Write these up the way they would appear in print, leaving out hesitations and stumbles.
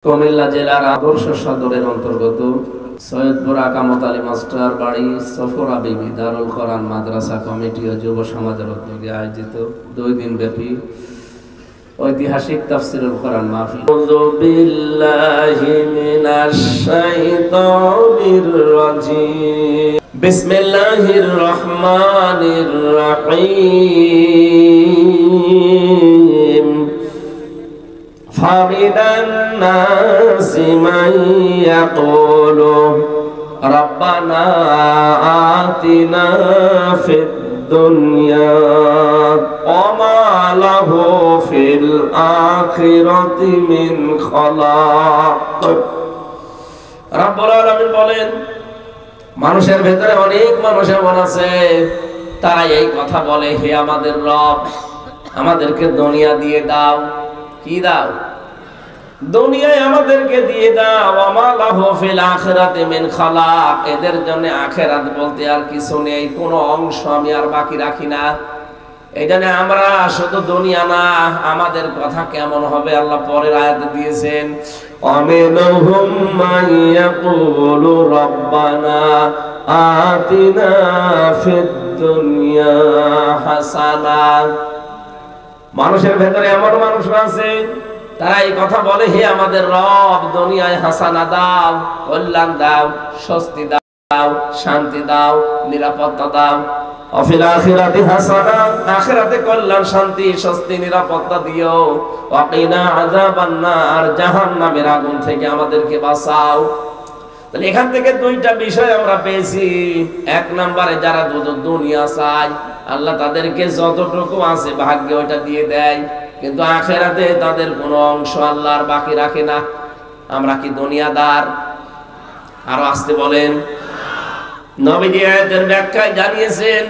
কুমিল্লা জেলার আদর্শ সদরের অন্তর্গত সৈয়দপুর আকামত আলী মাস্টার বাড়ি সফরা বিবি দারুল কোরআন মাদ্রাসা কমিটি ও যুব সমাজের উদ্যোগে আয়োজিত 2 দিন ব্যাপী ঐতিহাসিক তাফসীরুল কোরআন মাহফিল। আউযু বিল্লাহি মিনাশ শাইতানির রাজিম। বিসমিল্লাহির রহমানির রহিম। فَمِنَ النَّاسِ مَن يَقُولُ رَبَّنَا آتِنَا فِي الدُّنْيَا وَمَا لَهُ فِي الْآخِرَةِ مِنْ خَلَاقٍ। রব্বুল আলামিন বলেন, মানুষের ভেতরে অনেক মানুষ এমন আছে তারা এই কথা বলে, হে আমাদের রব, আমাদেরকে দুনিয়া দিয়ে দাও। কি দাও? দুনিয়ায় আমাদেরকে দিয়ে দাও। ওয়া লাহু ফিল আখিরাতি মিন খালাক। এদের জন্য আখিরাত বলতে আর কিছু নেই, কোনো অংশ আমি আর বাকি রাখি না। এই জন্য আমরা শুধু দুনিয়া না, আমাদের কথা কেমন হবে আল্লাহ পরের আয়াতে দিয়েছেন, আমিনহুম মাইয়াকুলু রাব্বানা আতিনা ফিদ দুনিয়া হাসানা। মানুষের ভেতরে এমন মানুষ আছে তারা এই কথা বলে, হে আমাদের রব, দুনিয়ায় হাসানা দাও, কল্যাণ দাও, স্বস্তি দাও, শান্তি দাও, নিরাপত্তা দাও। অফিল আখিরাতি হাসানা, আখিরাতে কল্যাণ, শান্তি, স্বস্তি, নিরাপত্তা দিও। ওয়াকিনা আযাবান নার, জাহান্নামের আগুন থেকে আমাদেরকে বাঁচাও। তাহলে এখান থেকে 2টা বিষয় আমরা পেয়েছি। 1 নম্বরে যারা দুনিয়া চায়, আল্লাহ তাদেরকে যতটুকু আছে ভাগ্যে ওইটা দিয়ে দেয়, কিন্তু আখিরাতে তাদের কোনো অংশ আল্লাহ আর বাকি রাখে না। আমরা কি দুনিয়াদার? আরো আসতে বলেন। নবীজি আয়াতের ব্যাখ্যায় জানিয়েছেন,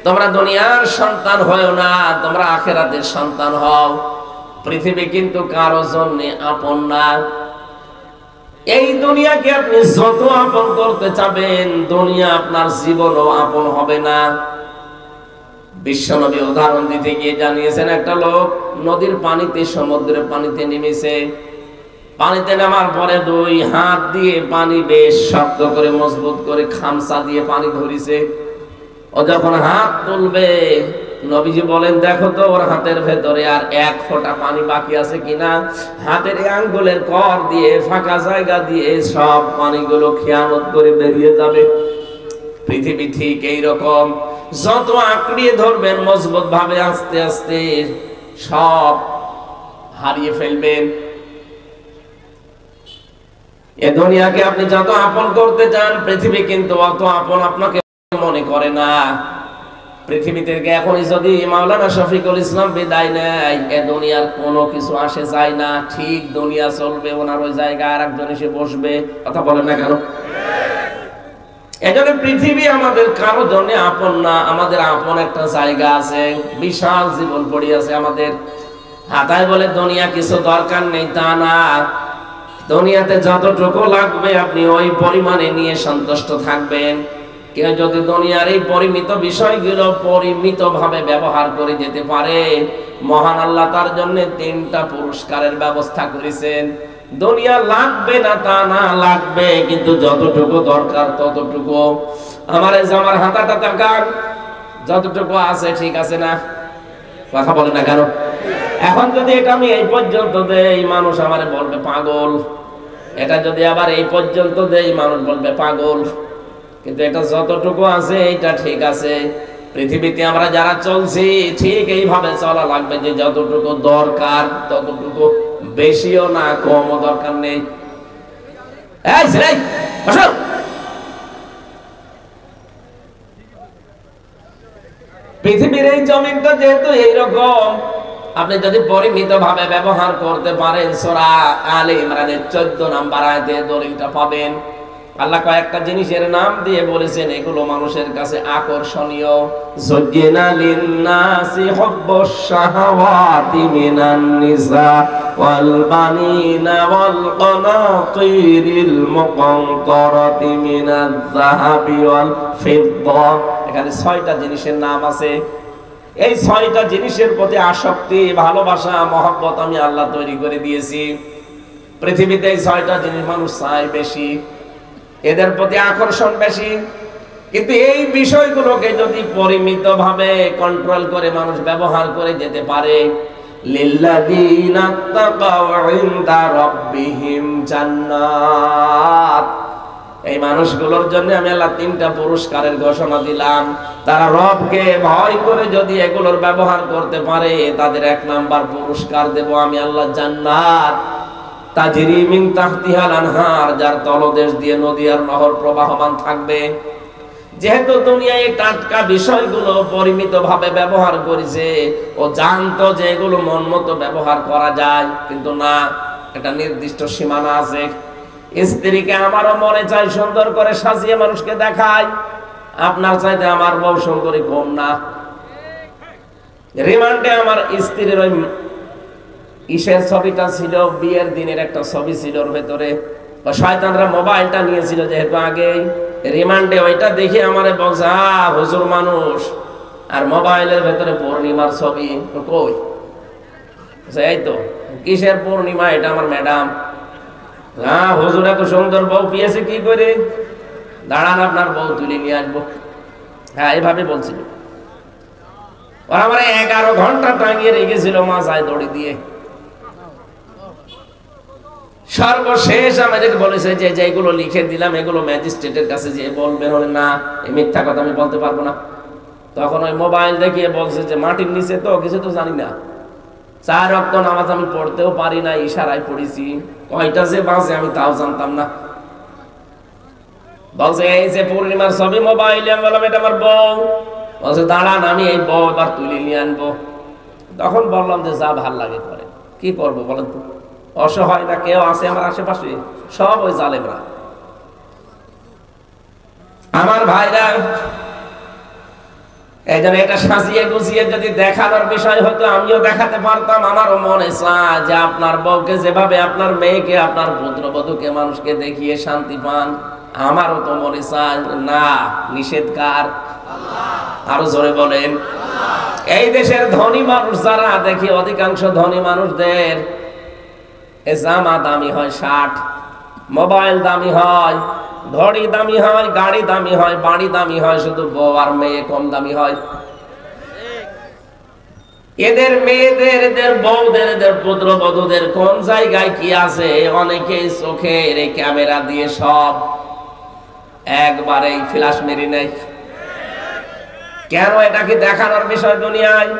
তোমরা দুনিয়ার সন্তান হও না, তোমরা আখিরাতের সন্তান হও। পৃথিবী কিন্তু কারো জন্য আপন না। এই দুনিয়াকে আপনি যত আপন করতে চাবেন, দুনিয়া আপনার জীবনও আপন হবে না। বিশ্বনবী উদাহরণ দিতে গিয়ে জানিয়েছেন, একটা লোক নদীর পানিতে, সমুদ্রের পানিতে নেমেছে। পানিতে নামার পরে 2 হাত দিয়ে পানি বেশ শক্ত করে, মজবুত করে খামচা দিয়ে পানি ধরেছে। ও যখন হাত তুলবে, নবীজি বলেন, দেখো তো ওর হাতের ভেতরে আর 1 ফোঁটা পানি বাকি আছে কিনা। হাতের আঙ্গুলের কর দিয়ে, ফাঁকা জায়গা দিয়ে সব পানিগুলো খেয়ানত করে বেরিয়ে যাবে। পৃথিবী ঠিক এইরকম, যত আঁকড়িয়ে ধরবেন মজবুত ভাবে, আস্তে আস্তে সব হারিয়ে ফেলবেন। এ দুনিয়াকে আপনি যত আপন করতে চান, পৃথিবী কিন্তু অত আপন আপনাকে মনে করে না। পৃথিবী থেকে এখনই যদি মাওলানা শফিকুল ইসলাম বিদায় নেয়, এ দুনিয়ার কোনো কিছু আসে যায় না। ঠিক দুনিয়া চলবে, ওনার ওই জায়গায় আর একজন এসে বসবে। কথা বলেন না কেন? এজন্য পৃথিবী আমাদের কারো জন্য আপন না। আমাদের আপন একটা জায়গা আছে, বিশাল জীবন পড়ে আছে আমাদের হাতায়। বলে দুনিয়া কিছু দরকার নেই, তা না। দুনিয়াতে যতটুকু লাগবে আপনি ওই পরিমাণে নিয়ে সন্তুষ্ট থাকবেন। কেউ যদি দুনিয়ার এই পরিমিত বিষয়গুলো পরিমিত ভাবে ব্যবহার করে যেতে পারে, মহান আল্লাহ তার জন্য 3টা পুরস্কারের ব্যবস্থা করেছেন। দুনিয়া লাগবে না তা না, লাগবে, কিন্তু যতটুকু দরকার ততটুকু। আমার হাতাটা তাকান, যতটুকু আছে ঠিক আছে না? কথা বলে না কেন? এখন যদি এটা আমি এই পর্যন্ত দেই, মানুষ আমারে বলবে পাগল। এটা যদি আবার এই পর্যন্ত দেই, মানুষ বলবে পাগল। কিন্তু এটা যতটুকু আছে এইটা ঠিক আছে। পৃথিবীতে আমরা যারা চলছি, ঠিক এইভাবে চলা লাগবে যে যতটুকু দরকার ততটুকু, বেশিও না কমও দরকার নেই। পৃথিবীর এই জমিনটা যেহেতু এইরকম, আপনি যদি পরিমিত ভাবে ব্যবহার করতে পারেন, সূরা আলে ইমরানের 14 নম্বর আয়াতে দলিলটা পাবেন। আল্লাহ কয়েকটা জিনিসের নাম দিয়ে বলেছেন, এগুলো মানুষের কাছে আকর্ষণীয়। যুজ্জিনা লিন-নাসি হুব্বুশ শাহাওয়াতি মিনান নিসা ওয়াল বানিনা ওয়াল কানাতিরিল মুকানতারাতি মিনাজ যাহাবি ওয়াল ফিদ্দা। এখানে 6টা জিনিসের নাম আছে। এই ছয়টা জিনিসের প্রতি আসক্তি, ভালোবাসা, মহব্বত আমি আল্লাহ তৈরি করে দিয়েছি। পৃথিবীতে এই 6টা জিনিস মানুষ চায় বেশি, এদের প্রতি আকর্ষণ বেশি। কিন্তু এই বিষয়গুলোকে যদি পরিমিতভাবে কন্ট্রোল করে মানুষ ব্যবহার করে যেতে পারে, লিল্লাযীনা তাকাউ ইনদা রাব্বিহিম জান্নাত, এই মানুষগুলোর জন্য আমি আল্লাহ 3টা পুরস্কারের ঘোষণা দিলাম। তারা রবকে ভয় করে যদি এগুলোর ব্যবহার করতে পারে, তাদের 1 নাম্বার পুরস্কার দেব আমি আল্লাহ জান্নাত, তাজরি মিন তাহতিহাল আনহার, যার তলদেশ দিয়ে নদী আর নহর প্রবাহমান থাকবে। যেহেতু দুনিয়ায় টাটকা বিষয়গুলো পরিমিতভাবে ব্যবহার করেছে, ও জানতো যে এগুলো মন মতো ব্যবহার করা যায়, কিন্তু না, একটা নির্দিষ্ট সীমানা আছে। স্ত্রীকে আমারও মনে চাই সুন্দর করে সাজিয়ে মানুষকে দেখায়, আপনার চাইতে আমার বউ সুন্দরী কম না। রিমান্ডে আমার স্ত্রীর ওই ইসের ছবিটা ছিল, বিয়ের দিনের একটা ছবি ছিল, ওর ভেতরে শয়তানরা মোবাইলটা নিয়েছিল যেহেতু আগেই, রিমান্ডে ওইটা দেখে আমারে বলছে, হুজুর মানুষ আর মোবাইলের ভেতরে পূর্ণিমার ছবি। কই? এই তো কিসের পূর্ণিমা? এটা আমার ম্যাডাম। হুজুর এত সুন্দর বউ পেয়েছে কি করে? দাঁড়ান আপনার বউ তুলে নিয়ে আসবো। এভাবে বলছিল। ওরা আমার 11 ঘন্টা টাঙিয়ে রেখেছিল মাথায় দড়ি দিয়ে। সর্বশেষ আমাদেরকে বলেছে যে যেগুলো লিখে দিলাম এগুলো ম্যাজিস্ট্রেটের কাছে যে বলবেন। হলে না, এই মিথ্যা কথা আমি বলতে পারবো না। তখন ওই মোবাইল দেখিয়ে বলছে যে মাটির নিচে তো কিছু তো জানি না, 4 ওয়াক্ত নামাজ আমি পড়তেও পারি না, ইশারায় পড়েছি, কয়টা যে বাজে আমি তাও জানতাম না। বলছে এই যে পূর্ণিমার ছবি মোবাইলে। আমি বললাম এটা আমার বউ। বলছে দাঁড়ান আমি এই বউ এবার তুলে নিয়ে আনবো। তখন বললাম যে যা ভাল লাগে করে, কি করবো বলেন তো? অসহায় না কেউ আছে আমার আশেপাশে? সব ওই জালেমরা। আমার ভাইরা, এই জন্য এটা সাজিয়ে গুছিয়ে যদি দেখানোর বিষয় হতো আমিও দেখাতে পারতাম। আমারও মনে চায় যে আপনার বউকে যেভাবে, আপনার মেয়েকে, আপনার পুত্রবধূকে মানুষকে দেখিয়ে শান্তি পান, আমারও তো মনে চায়। না, নিষেধ কার? আরো জোরে বলেন। এই দেশের ধনী মানুষ যারা, দেখি অধিকাংশ ধনী মানুষদের জামা দামি হয় 60, মোবাইল দামি হয়, ঘড়ি দামি হয়, গাড়ি দামি হয়, বাড়ি দামি হয়, শুধু বউ আর মেয়ে কম দামি হয়। এদের মেয়েদের, এদের বউদের, এদের পুত্রবধূদের কোন জায়গায় কি আছে? অনেকে চোখের এই ক্যামেরা দিয়ে সব একবারেই ফ্ল্যাশ মেরে নেয়। কেন? এটা কি দেখানোর বিষয় দুনিয়ায়?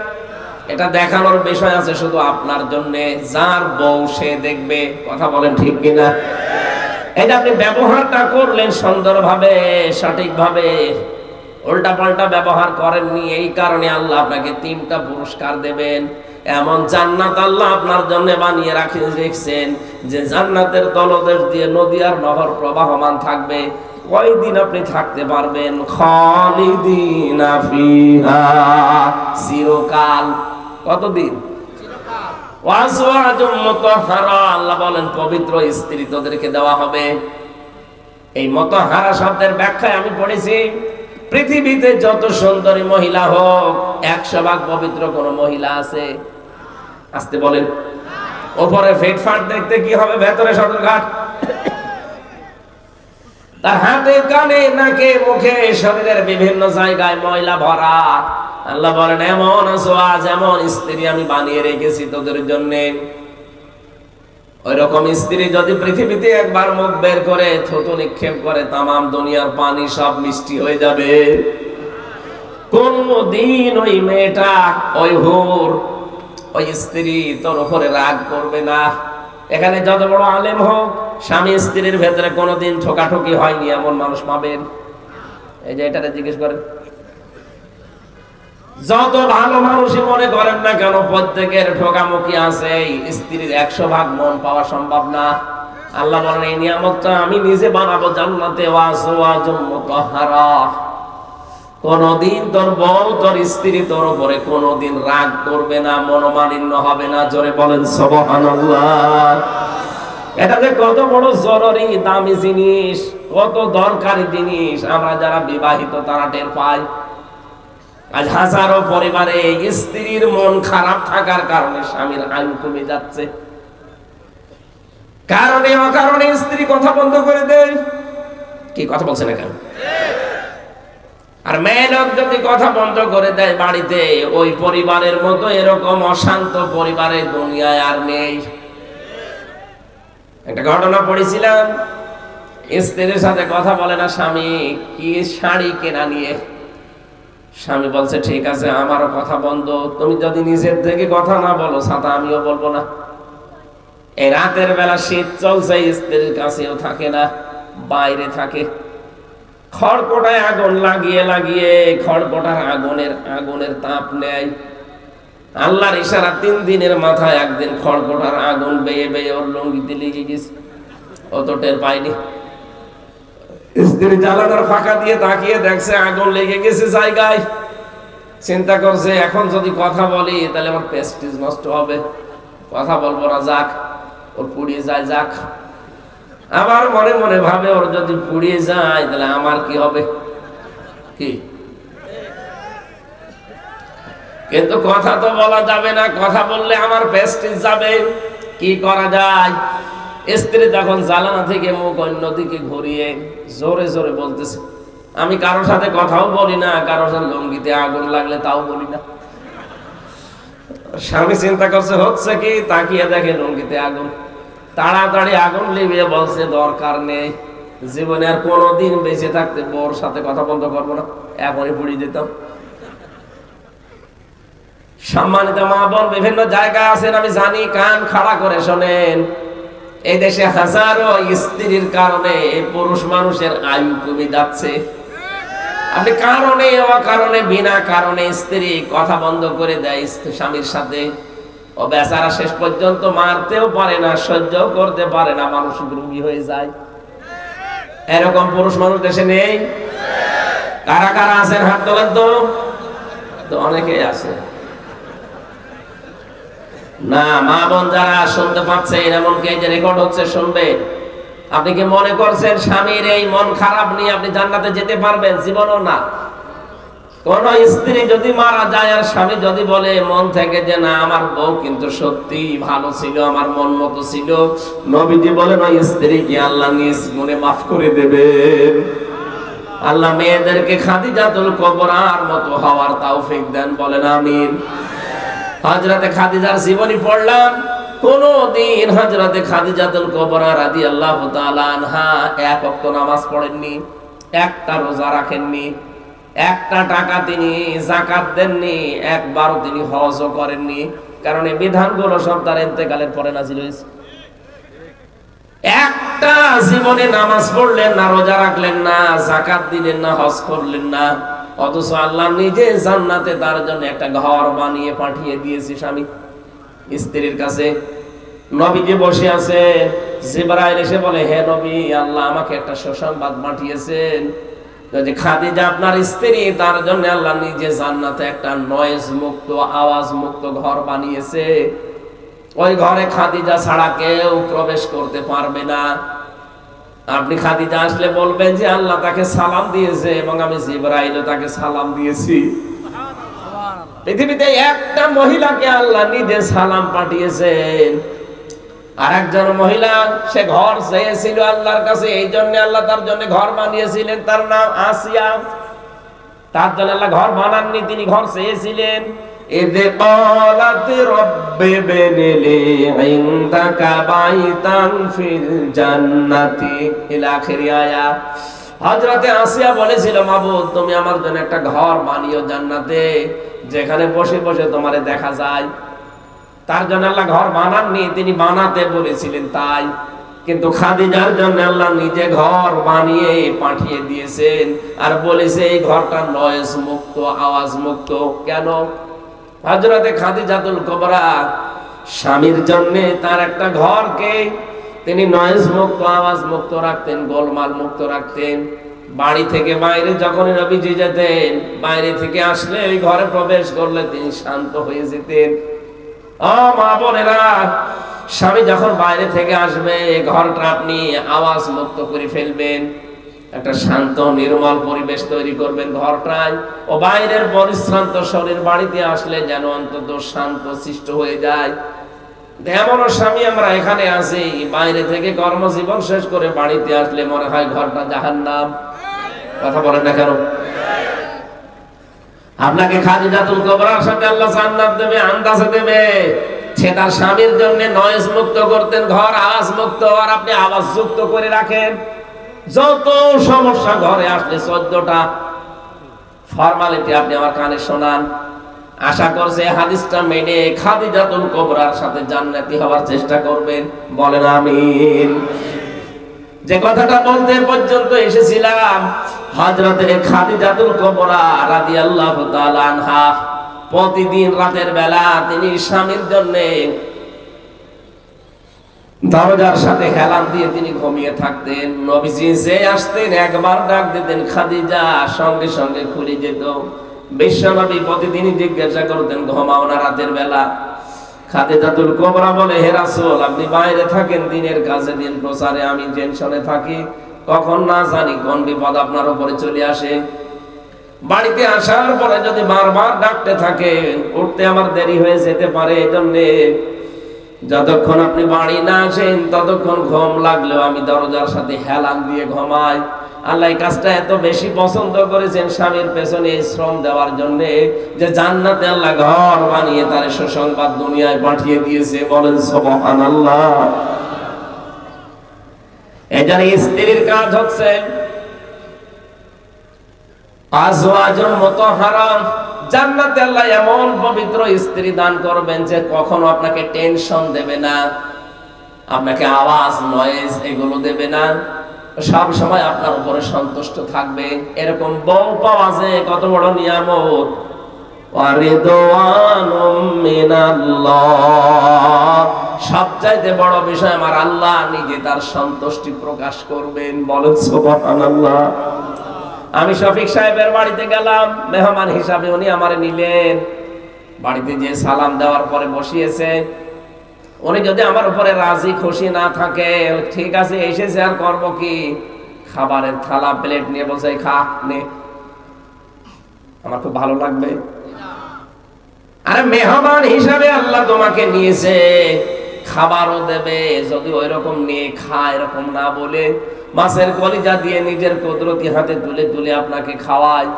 এটা দেখানোর বিষয় আছে শুধু আপনার জন্য, যার বউ সে দেখবে। কথা বলেন ঠিক কিনা? এটা আপনি ব্যবহারটা করলেন সুন্দরভাবে, সঠিকভাবে, উল্টা পাল্টা ব্যবহার করেননি, এই কারণে আল্লাহ আপনাকে 3টা পুরস্কার দেবেন। এমন জান্নাত আল্লাহ আপনার জন্য বানিয়ে রেখেছেন যে জান্নাতের তলদেশ দিয়ে নদী আর নহর প্রবাহমান থাকবে। কয়দিন আপনি থাকতে পারবেন? খালিদিনা ফিহা, চিরকাল। কতদিন? ওয়াজওয়াজুম মুতাহহারা, আল্লাহ বলেন পবিত্র স্ত্রী তোদেরকে দেওয়া হবে। এই মুতাহহারা শব্দের ব্যাখ্যায় আমি পড়েছি, পৃথিবীতে যত সুন্দরী মহিলা হোক 100 ভাগ পবিত্র কোন মহিলা আছে? আসতে বলেন। উপরে ফিটফাট দেখতে কি হবে, ভেতরে সদরঘাট। তার হাতে, কানে, নাকে, মুখে, শরীরের বিভিন্ন জায়গায় ময়লা ভরা। আল্লাহ বলেন এমন আজ এমন স্ত্রী আমি বানিয়ে রেখেছি তোদের জন্য। ওই রকম স্ত্রী যদি পৃথিবীতে একবার মুখ বের করে থুতু নিক্ষেপ করে, তামাম দুনিয়ার পানি সব মিষ্টি হয়ে যাবে। কোনদিন ওই মেয়েটা, ওই হুর, ওই স্ত্রী তোর উপরে রাগ করবে না। এখানে যত বড় আলেম হোক, স্বামী স্ত্রীর ভেতরে কোনোদিন ঠোকাঠুকি হয়নি এমন মানুষ পাবেন? এই যে এটাতে জিজ্ঞেস করেন। যত ভালো মানুষই মনে করেন না কেন, প্রত্যেকের ঠোকামুখি আছে। স্ত্রীর 100 ভাগ মন পাওয়া সম্ভব না। আল্লাহ বলেন এই নিয়ামতটা আমি নিজে বানাবো জান্নাতে। ওয়াজওয়াজুম মুতাহহারা, কোনদিন তোর বউ, তোর স্ত্রী তোর উপরে কোনদিন রাগ করবে না, মনোমালিন্য হবে না। জোরে বলেন সুবহানাল্লাহ। এটা যে কত বড় জরুরি দামি জিনিস, কত দরকারি জিনিস, আমরা যারা বিবাহিত তারা টের পাই। আজ হাজারো পরিবারে স্ত্রীর মন খারাপ থাকার কারণে স্বামীর আয়ু কমে যাচ্ছে। কারণে অকারণে স্ত্রী কথা বন্ধ করে দেয়। কি কথা বলছে না কেন? আর মেয়ে লোক যদি কথা বন্ধ করে দেয় বাড়িতে, ওই পরিবারের মতো এরকম অশান্ত পরিবারের দুনিয়ায় আর নেই। একটা ঘটনা পড়েছিলাম, স্ত্রীর সাথে কথা বলে না স্বামী, কি শাড়ি কেনা নিয়ে। স্বামী বলছে ঠিক আছে, আমারও কথা বন্ধ, তুমি যদি নিজের থেকে কথা না বলো ছাতা আমিও বলবো না। এই রাতের বেলা শীত চলছে, স্ত্রীর কাছেও থাকে না, বাইরে থাকে। খড়পটায় আগুন লাগিয়ে লাগিয়ে খড়পটার আগুনের তাপ নেয়। আল্লাহর ইশারা 3 দিনের মাথায় একদিন খড়পটার আগুন বেয়ে বেয়ে ওর লুঙ্গিতে লেগে গেছে, ও তো টের পায়নি। স্ত্রী জানালার ফাঁকা দিয়ে তাকিয়ে দেখছে আগুন লেগে গেছে জায়গায়। চিন্তা করছে এখন যদি কথা বলি তাহলে আমার প্রেস্টিজ নষ্ট হবে, কথা বলবো না, যাক ওর পুড়িয়ে যায় যাক। আবার মনে মনে ভাবে ওর যদি পুড়িয়ে যায় তাহলে আমার কি হবে, কি? কিন্তু কথা তো বলা যাবে না, কথা বললে আমার প্রেস্টিজ যাবে। কি করা যায়? স্ত্রী তখন জানালা থেকে মুখ অন্যদিকে ঘুরিয়ে জোরে জোরে বলতেছে, আমি কারোর সাথে কথাও বলি না, কারোর সাথে লুঙ্গিতে আগুন লাগলে তাও বলি না। স্বামী চিন্তা করছে হচ্ছে কি, তাকিয়ে দেখে লুঙ্গিতে আগুন। তাড়াতাড়ি আগুন লিভিয়ে বলছে দরকার নেই, জীবনে আর কোনোদিন বেঁচে থাকতে বউর সাথে কথা বন্ধ করবো না, এখনই পুড়িয়ে দিতাম। সম্মানিত মা বোন, বিভিন্ন জায়গা আছেন আমি জানি, কান খাড়া করে শোনেন। এই দেশে হাজারো স্ত্রীর কারণে পুরুষ মানুষের আয়ু কমে যাচ্ছে। আপনি কারণে অকারণে বিনা কারণে স্ত্রী কথা বন্ধ করে দেয় স্বামীর সাথে, ও বেচারা শেষ পর্যন্ত মারতেও পারে না, সহ্যও করতে পারে না, মানসিক রোগী হয়ে যায়। এরকম পুরুষ মানুষ দেশে নেই? কারা কারা আছেন হাত তোলেন তো অনেকেই আছে না। মা বোন যারা শুনতে পাচ্ছেন, এমনকি এই যে রেকর্ড হচ্ছে শুনবে, আপনি কি মনে করছেন স্বামীর এই মন খারাপ নিয়ে আপনি জান্নাতে যেতে পারবেন? জীবনও না। কোন স্ত্রী যদি মারা যায় আর স্বামী যদি বলে মন থেকে যে না আমার বউ কিন্তু সত্যি ভালো ছিল, আমার মন মতো ছিল, নবীজি বলেন ওই স্ত্রীকে আল্লাহ নিজ গুণে মাফ করে দেবেন। আল্লাহ মেয়েদেরকে খাদিজাতুল কুবরার মতো হওয়ার তৌফিক দেন, বলেন আমিন। হযরতে খাদিজার জীবনী পড়লাম, কোনদিন হযরতে খাদিজাতুল কুবরা রাদিয়াল্লাহু তাআলা আনহা এক ওয়াক্ত নামাজ পড়েননি, একটা রোজা রাখেননি, একটা টাকা তিনি যাকাত দেননি, একবারও তিনি হজও করেননি। কারণ এই বিধানগুলো সব তার ইন্তেকালের পরে নাযিল হয়েছে। একটা জীবনে নামাজ পড়লেন না, রোজা রাখলেন না, যাকাত দিলেন না, হজ করলেন না, অথচ আল্লাহ নিজে জান্নাতে তার জন্য একটা ঘর বানিয়ে পাঠিয়ে দিয়েছে স্বামী স্ত্রীর কাছে। নবীজি বসে আছে, জিবরাইল এসে বলে হে নবী, আল্লাহ আমাকে একটা সুসংবাদ পাঠিয়েছেন যে খাদিজা আপনার স্ত্রী, তার জন্য আল্লাহ নিজে জান্নাতে একটা নয়েজ মুক্ত, আওয়াজ মুক্ত ঘর বানিয়েছে। ওই ঘরে খাদিজা ছাড়া কেউ প্রবেশ করতে পারবে না। আপনি খাদিজা আসলে বলবেন যে আল্লাহ তাকে সালাম দিয়েছে এবং আমি জিবরাইলও তাকে সালাম দিয়েছি। পৃথিবীতে একটা মহিলাকে আল্লাহ নিজে সালাম পাঠিয়েছেন। আর একজন মহিলা, সে ঘর চেয়েছিল আল্লাহর কাছে, এই জন্য আল্লাহ তার জন্য ঘর বানিয়েছিলেন, তার নাম আসিয়া। তার জন্য আল্লাহ ঘর বানাননি, তিনি ঘর চেয়েছিলেন। ইযে ক্বালাত রাব্বি ইবনিলি ইনদাকা বাইতান ফিল জান্নাতি ইলা আখির আয়াত। হযরতে আসিয়া বলেছিল, মাবুদ তুমি আমার জন্য একটা ঘর বানিও জান্নাতে, যেখানে বসে বসে তোমারে দেখা যায়। তার জন্য আল্লাহ ঘর বানাননি, তিনি বানাতে বলেছিলেন তাই। কিন্তু খাদিজার জন্য আল্লাহ নিজে ঘর বানিয়ে পাঠিয়ে দিয়েছেন, আর বলেছে এই ঘরটা নয়েজ মুক্ত, আওয়াজ মুক্ত। কেন? হযরতে খাদিজাতুল কুবরা স্বামীর জন্য তার একটা ঘরকে তিনি নয়েজ মুক্ত, আওয়াজ মুক্ত রাখতেন, গোলমাল মুক্ত রাখতেন। বাড়ি থেকে বাইরে যখন নবীজি যেতেন, বাইরে থেকে আসলে ওই ঘরে প্রবেশ করলে তিনি শান্ত হয়ে যেতেন। মা বোনেরা, স্বামী যখন বাইরে থেকে আসবে, ঘরটা আপনি আওয়াজ মুক্ত করে ফেলবেন, একটা শান্ত নির্মল পরিবেশ তৈরি করবেন ঘরটায়। ও বাইরের পরিশ্রান্ত শরীর বাড়িতে আসলে যেন অন্তত শান্ত সৃষ্ট হয়ে যায়। এমনও স্বামী আমরা এখানে আছি, বাইরে থেকে কর্মজীবন শেষ করে বাড়িতে আসলে মনে হয় ঘরটা জাহান্নাম। কথা বলেন না কেন? আপনাকে খাদিজাতুল কুবরার সাথে আল্লাহ জান্নাত দেবে, আন্দাজে দেবে। সে তার স্বামীর জন্য নয়েজ মুক্ত করতেন, ঘর আওয়াজ মুক্ত, আর আপনি আওয়াজ যুক্ত করে রাখেন। যত সমস্যা ঘরে আসলে 14টা ফরমালিটি আপনি আমার কানে শোনান। আশা করছে হাদিসটা মেনে খাদিজাতুল কুবরার সাথে জান্নাতি হওয়ার চেষ্টা করবেন। বলেন আমিন। যে কথাটা বলতে পর্যন্ত এসেছিলাম, হযরতে খাদিজাতুল কুবরা রাদিয়াল্লাহু তাআলা আনহা প্রতিদিন রাতের বেলা তিনি স্বামীর জন্য দরজার সাথে হেলান দিয়ে তিনি ঘুমিয়ে থাকতেন। নবীজি যে আসতেন একবার ডাক দিতেন খাদিজা, সঙ্গে সঙ্গে খুলে যেত। বিশ্বনবী প্রতিদিনই জিজ্ঞাসা করতেন ঘুমাও না রাতের বেলা? খাদিজাতুল কুবরা বলে, হে রাসূল, আপনি বাইরে থাকেন দিনের কাজে, দিন প্রচারে, আমি টেনশনে থাকি, কখন না জানি কোন বিপদ আপনার উপরে চলে আসে। বাড়িতে আসার পরে যদি বারবার ডাকতে থাকে, উঠতে আমার দেরি হয়ে যেতে পারে। এজন্য যতক্ষণ আপনি বাড়ি না আসেন ততক্ষণ ঘুম লাগলেও আমি দরজার সাথে হেলান দিয়ে ঘুমাই। আল্লাহ এই কাজটা এত বেশি পছন্দ করেছেন স্বামীর পেছনে শ্রম দেওয়ার জন্য, যে জান্নাতে আল্লাহ ঘর বানিয়ে তার সুসংবাদ দুনিয়ায় পাঠিয়ে দিয়েছে। বলেন সুবহানাল্লাহ। এজন্য স্ত্রীর কাজ হচ্ছে আজওয়াজুল মুতাহহারা, জান্নাতে আল্লাহ এমন পবিত্র স্ত্রী দান করবেন যে কখনো আপনাকে টেনশন দেবে না, আপনাকে আওয়াজ নয়েজ এগুলো দেবে না, সব সময় আপনার উপরে সন্তুষ্ট থাকবে। এরকম বউ পাওয়া যায় কত বড় নিয়ামত। ওয়ারিদওয়ানুম মিনাল্লাহ, সবচাইতে বড় বিষয় আমার আল্লাহ নিজে তার সন্তুষ্টি প্রকাশ করবেন। বলেন সুবহানাল্লাহ। আমি শফিক সাহেবের বাড়িতে গেলাম মেহমান হিসাবে, উনি আমারে নিলেন। বাড়িতে যে সালাম দেওয়ার পরে বসিয়েছে, উনি যদি আমার উপরে রাজি খুশি না থাকে, ঠিক আছে এসেছে আর করবো কি, খাবারের থালা প্লেট নিয়ে বসে খা নে, আমার খুব ভালো লাগবে। আরে মেহমান হিসাবে আল্লাহ তোমাকে নিয়েছে, খাবারও দেবে, যদি ওই রকম নিয়ে খা এরকম না বলে মাছের কলিজা দিয়ে নিজের কুদরতি হাতে তুলে তুলে আপনাকে খাওয়ায়,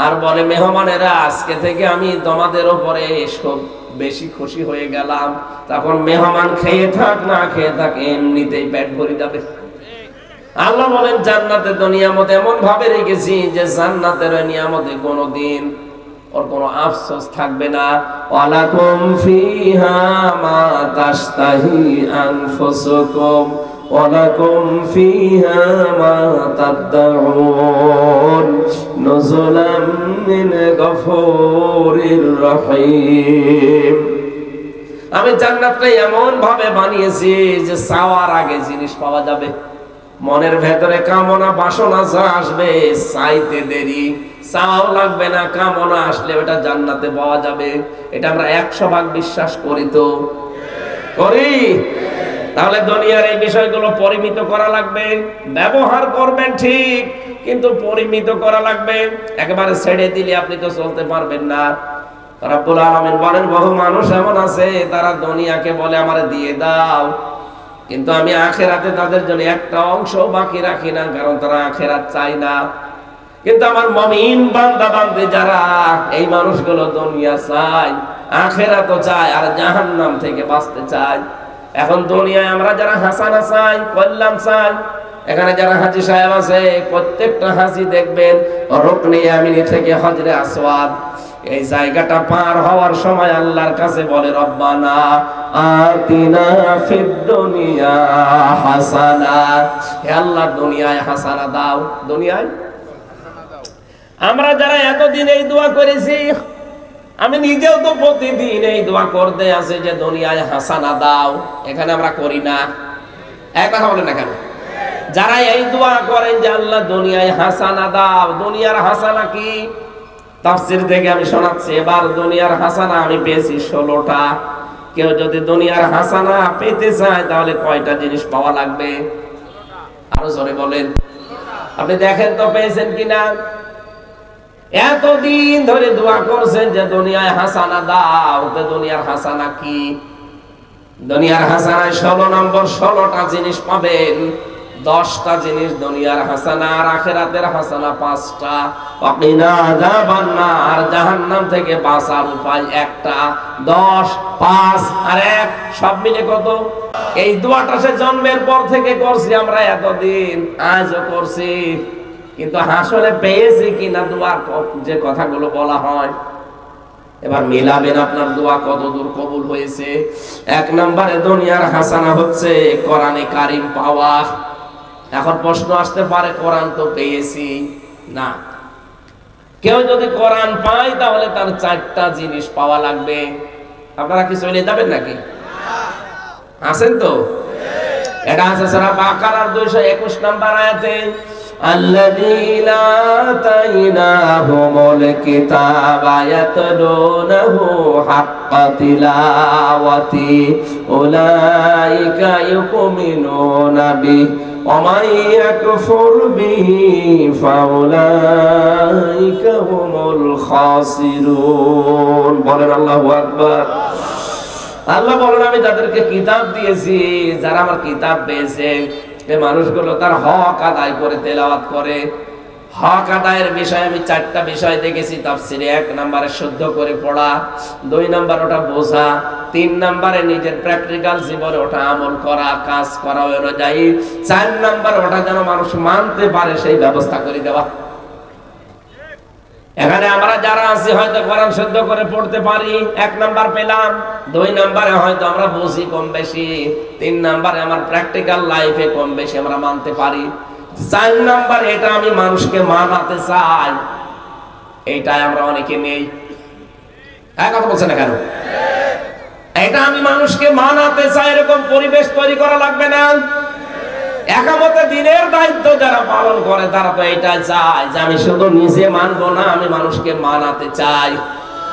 আর বলে মেহমানেরা আজকে থেকে আমি তোমাদের উপরে খুব বেশি খুশি হয়ে গেলাম, তখন মেহমান খেয়ে থাক না খেয়ে থাক এমনিতেই পেট ভরে যাবে। আল্লাহ বলেন জান্নাতে তো নিয়ামত এমন ভাবে রেখেছি যে জান্নাতের নিয়ামতে কোনোদিন ওর কোনো আফসোস থাকবে না। ওয়ালাকুম ফিহা মা তাশতাহি আনফুসুকুম ওয়ালাকুম ফিহা মা তাদউন নুজুলাম মিন গফুরির রহিম। আমি জান্নাতটা এমন ভাবে বানিয়েছি যে চাওয়ার আগে জিনিস পাওয়া যাবে। মনের ভেতরে কামনা বাসনা যা আসবে চাইতে দেরি, চাওয়াও লাগবে না, কামনা আসলে ওটা জান্নাতে পাওয়া যাবে। এটা আমরা 100% বিশ্বাস করি তো করি। তাহলে দুনিয়ার এই বিষয়গুলো পরিমিত করা লাগবে, ব্যবহার করবেন ঠিক, কিন্তু পরিমিত করা লাগবে। একেবারে ছেড়ে দিলে আপনি তো চলতে পারবেন না। রব্বুল আলামিন বলেন বহু মানুষ এমন আছে তারা দুনিয়াকে বলে আমারে দিয়ে দাও, কিন্তু আমি আখেরাতে তাদের জন্য একটা অংশ বাকি রাখি না, কারণ তারা আখেরাত চায় না। কিন্তু আমার মুমিন বান্দা বান্দী যারা, এই মানুষগুলো দুনিয়া চায়, আখেরাতও চায়, আর জাহান্নাম থেকে বাঁচতে চায়। এখন দুনিয়ায় আমরা যারা হাসানা চাই, কল্যাণ চাই, এখানে যারা হাজী সাহেব আছে প্রত্যেকটা হাজী দেখবেন রুকনে ইয়ামিনী থেকে হজরে আসওয়াদ এই জায়গাটা পার হওয়ার সময় আল্লাহর কাছে বলে রব্বানা আতিনা ফিদ দুনিয়া হাসানা, হে আল্লাহ দুনিয়ায় হাসানা দাও। দুনিয়ায় আমরা যারা এতদিন এই দোয়া করেছি, আমি নিজেও তো প্রতিদিন এই দোয়া করতে আছি যে দুনিয়ায় হাসানা দাও, এখানে আমরা করি না। এক কথা বলেন না কেন? যারা এই দোয়া করেন যে আল্লাহ দুনিয়ায় হাসানা দাও, দুনিয়ার হাসানা কি? তাফসীর থেকে আমি শোনাচ্ছি এবার। দুনিয়ার হাসানা আমি পেয়েছি 16টা। কেউ যদি দুনিয়ার হাসানা পেতে চায় তাহলে কয়টা জিনিস পাওয়া লাগবে? আরো জোরে বলেন। আপনি দেখেন তো পেয়েছেন কিনা। এতদিন ধরে দোয়া করছেন যে দুনিয়ায় হাসানা দাও, তো দুনিয়ার হাসানা কি? দুনিয়ার হাসানায় 16 নম্বর, 16টা জিনিস পাবেন। 10টা জিনিস দুনিয়ার হাসানা, আর আখিরাতের হাসানা 5টা। ওয়াকিনা আযাবান্নার, জাহান্নাম থেকে বাঁচার উপায় একটা। 10, 5 আর 1 সব মিলে কত? এই দোয়াটা সে জন্মের পর থেকে করছি আমরা এতদিন, আজও করছি, কিন্তু আসলে পেয়েছি কিনা দোয়ার যে কথাগুলো বলা হয়। এবার মিলাবেন আপনার দোয়া কত দূর কবুল হয়েছে। 1 নম্বরে দুনিয়ার হাসানা হচ্ছে কোরআনে কারীম পাওয়া। এখন প্রশ্ন আসতে পারে, কোরআন তো পেয়েছি না, কেউ যদি কোরআন পায় তাহলে তার 4টা জিনিস পাওয়া লাগবে। আপনারা কি চলে যাবেন নাকি? আছেন তো? এটা আছে সূরা বাকারার 221 নম্বর আয়াতে, আল্লাযীনা আতাইনাহুমুল কিতাবা ইয়াতলুনাহু হাক্কা তিলাওয়াতি উলাইকা ইউমিনুনা বিহি ওয়া মান ইয়াকফুর বিহি ফাউলাইকা হুমুল খাসিরুন। বলেন আল্লাহু আকবার। আল্লাহ বলেন, আমি তাদেরকে কিতাব দিয়েছি, যারা আমার কিতাব পেয়েছে এই মানুষগুলো তার হক আদায় করে তেলাওয়াত করে। হক আদায়ের বিষয়ে আমি 4টা বিষয় দেখেছি তাফসীরে। 1 নম্বরে শুদ্ধ করে পড়া, 2 নম্বর ওটা বোঝা, 3 নম্বরে নিজের প্র্যাকটিক্যাল জীবনে ওটা আমল করা, কাজ করা অনুযায়ী, 4 নম্বর ওটা যেন মানুষ মানতে পারে সেই ব্যবস্থা করে দেওয়া। এখানে আমরা যারা আছি হয়তো কোরআন শুদ্ধ করে পড়তে পারি, 1 নাম্বার পেলাম। 2 নম্বরে হয়তো আমরা বুঝি কম বেশি, 3 নম্বরে আমার প্র্যাকটিক্যাল লাইফে কম বেশি আমরা মানতে পারি। 4 নম্বর এটা আমি মানুষকে মানাতে চাই, এইটাই আমরা অনেকে নেই। কথা বলছেন না কেন? এটা আমি মানুষকে মানাতে চাই, এরকম পরিবেশ তৈরি করা লাগবে না? একামতে দিনের দায়িত্ব যারা পালন করে তারা তো এটাই চায় যে আমি শুধু নিজে মানবো না, আমি মানুষকে মানাতে চাই।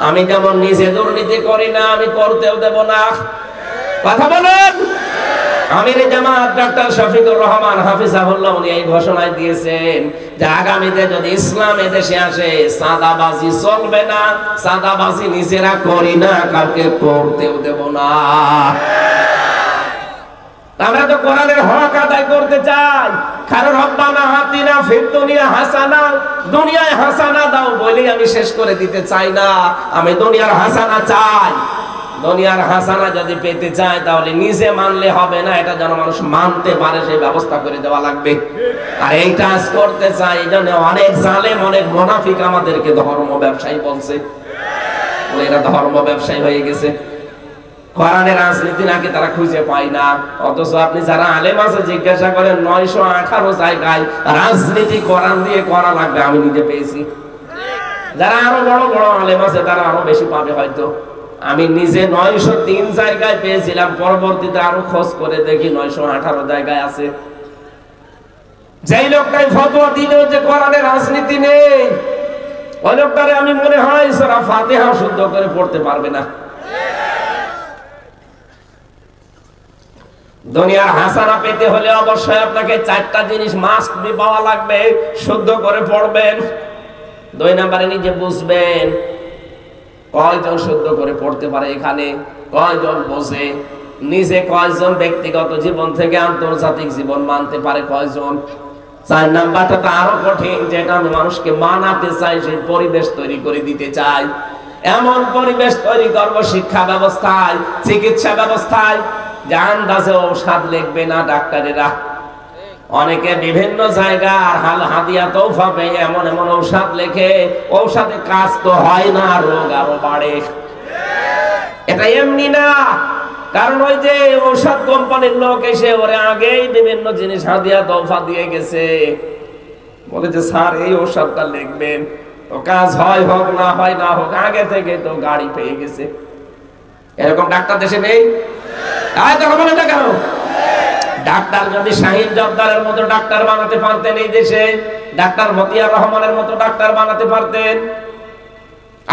আমি যেমন নিজে দুর্নীতি করি না, আমি করতেও দেব না। কথা বলেন। আমির জামাত ডক্টর শফিকুর রহমান হাফিজাহুল্লাহ উনি এই ঘোষণায় দিয়েছেন যে আগামীতে যদি ইসলাম এদেশে আসে, চাঁদাবাজি চলবে না। চাঁদাবাজি নিজেরা করি না, কাউকে করতেও দেব না। আমরা তো কোরআনের হক আদায় করতে চাই। কারণ রব্বানা আতিনা ফিদ দুনিয়া হাসানা, দুনিয়ায় হাসানা দাও বলেই আমি শেষ করে দিতে চাই না। আমি দুনিয়ার হাসানা চাই। দুনিয়ার হাসানা যদি পেতে চাই তাহলে নিজে মানলে হবে না, এটা যেন মানুষ মানতে পারে সেই ব্যবস্থা করে দেওয়া লাগবে। আর এই কাজ করতে চাই, এই জন্য অনেক জালেম, অনেক মুনাফিক আমাদেরকে ধর্ম ব্যবসায়ী বলছে। এরা ধর্ম ব্যবসায়ী হয়ে গেছে। কোরআনের রাজনীতি নাকি তারা খুঁজে পায় না, অথচ আপনি যারা আলেম আছে জিজ্ঞাসা করেন 918 জায়গায় রাজনীতি কোরআন দিয়ে করা লাগবে, আমি নিজে পেয়েছি। যারা আরো বড় বড় আলেম আছে তারা আরো বেশি পাবে হয়তো। আমি নিজে 903 জায়গায় পেয়েছিলাম, পরবর্তীতে আরো খোঁজ করে দেখি 918 জায়গায় আছে। যেই লোকটাই ফতোয়া দিল যে কোরআনের রাজনীতি নেই, ওই লোকটারে আমি মনে হয় সূরা ফাতিহা শুদ্ধ করে পড়তে পারবে না। দুনিয়ার হাসানা পেতে হলে অবশ্যই আপনাকে 4টা জিনিস মাস্ট বি পাওয়া লাগবে। শুদ্ধ করে পড়বেন। 2 নম্বরে নিজে বুঝবেন কয়জন শুদ্ধ করে পড়তে পারে, এখানে কয়জন বোঝে, নিজে কয়জন ব্যক্তিগত জীবন থেকে আন্তর্জাতিক জীবন মানতে পারে কয়জন। 4 নাম্বারটা তো আরো কঠিন, যেটা আমি মানুষকে মানাতে চাই, সেই পরিবেশ তৈরি করে দিতে চাই। এমন পরিবেশ তৈরি করবো শিক্ষা ব্যবস্থায়, চিকিৎসা ব্যবস্থায়, যে আন্দাজে ঔষধ লিখবে না ডাক্তারেরা। অনেকে বিভিন্ন জায়গার হাদিয়া তৌফা পেয়ে এমন এমন ঔষধ লেখে, ঔষধে কাজ তো হয় না, রোগ আরো বাড়ে। এটা এমনি না, কারণ ওই যে ঔষধ কোম্পানির লোক এসে ওরে আগেই বিভিন্ন জিনিস হাদিয়া তৌফা দিয়ে গেছে, বলে যে স্যার এই ঔষধটা লিখবেন, তো কাজ হয় হোক না হয় না হোক, আগে থেকে তো গাড়ি পেয়ে গেছে। এরকম ডাক্তার দেশে নেই? কেন? ডাক্তার যদি শাহিদ জব্দারের মতো ডাক্তার বানাতে পারতেন এই দেশে, ডাক্তার মতিয়ার রহমানের মতো ডাক্তার বানাতে পারতেন,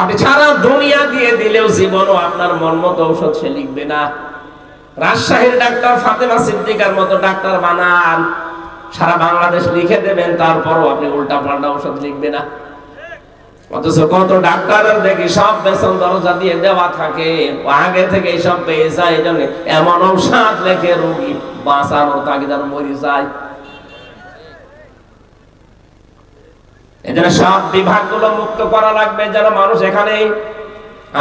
আপনি সারা দুনিয়া দিয়ে দিলেও জীবনও আপনার মন মতো ঔষধ সে লিখবে না। রাজশাহীর ডাক্তার ফাতেমা সিদ্দিকার মতো ডাক্তার বানান, সারা বাংলাদেশ লিখে দেবেন, তারপরও আপনি উল্টা পাল্টা ঔষধ লিখবে না। অথচ কত ডাক্তারের দেখি সব পেছন দরজা দিয়ে দেওয়া থাকে, আগে থেকে সব পেয়ে যায়। এই জন্য এমন ঔষধ লেখে রোগী বাঁচানোর তাগিদার মরে যায়। এজন্য সব বিভাগগুলো মুক্ত করা লাগবে, যেন মানুষ এখানে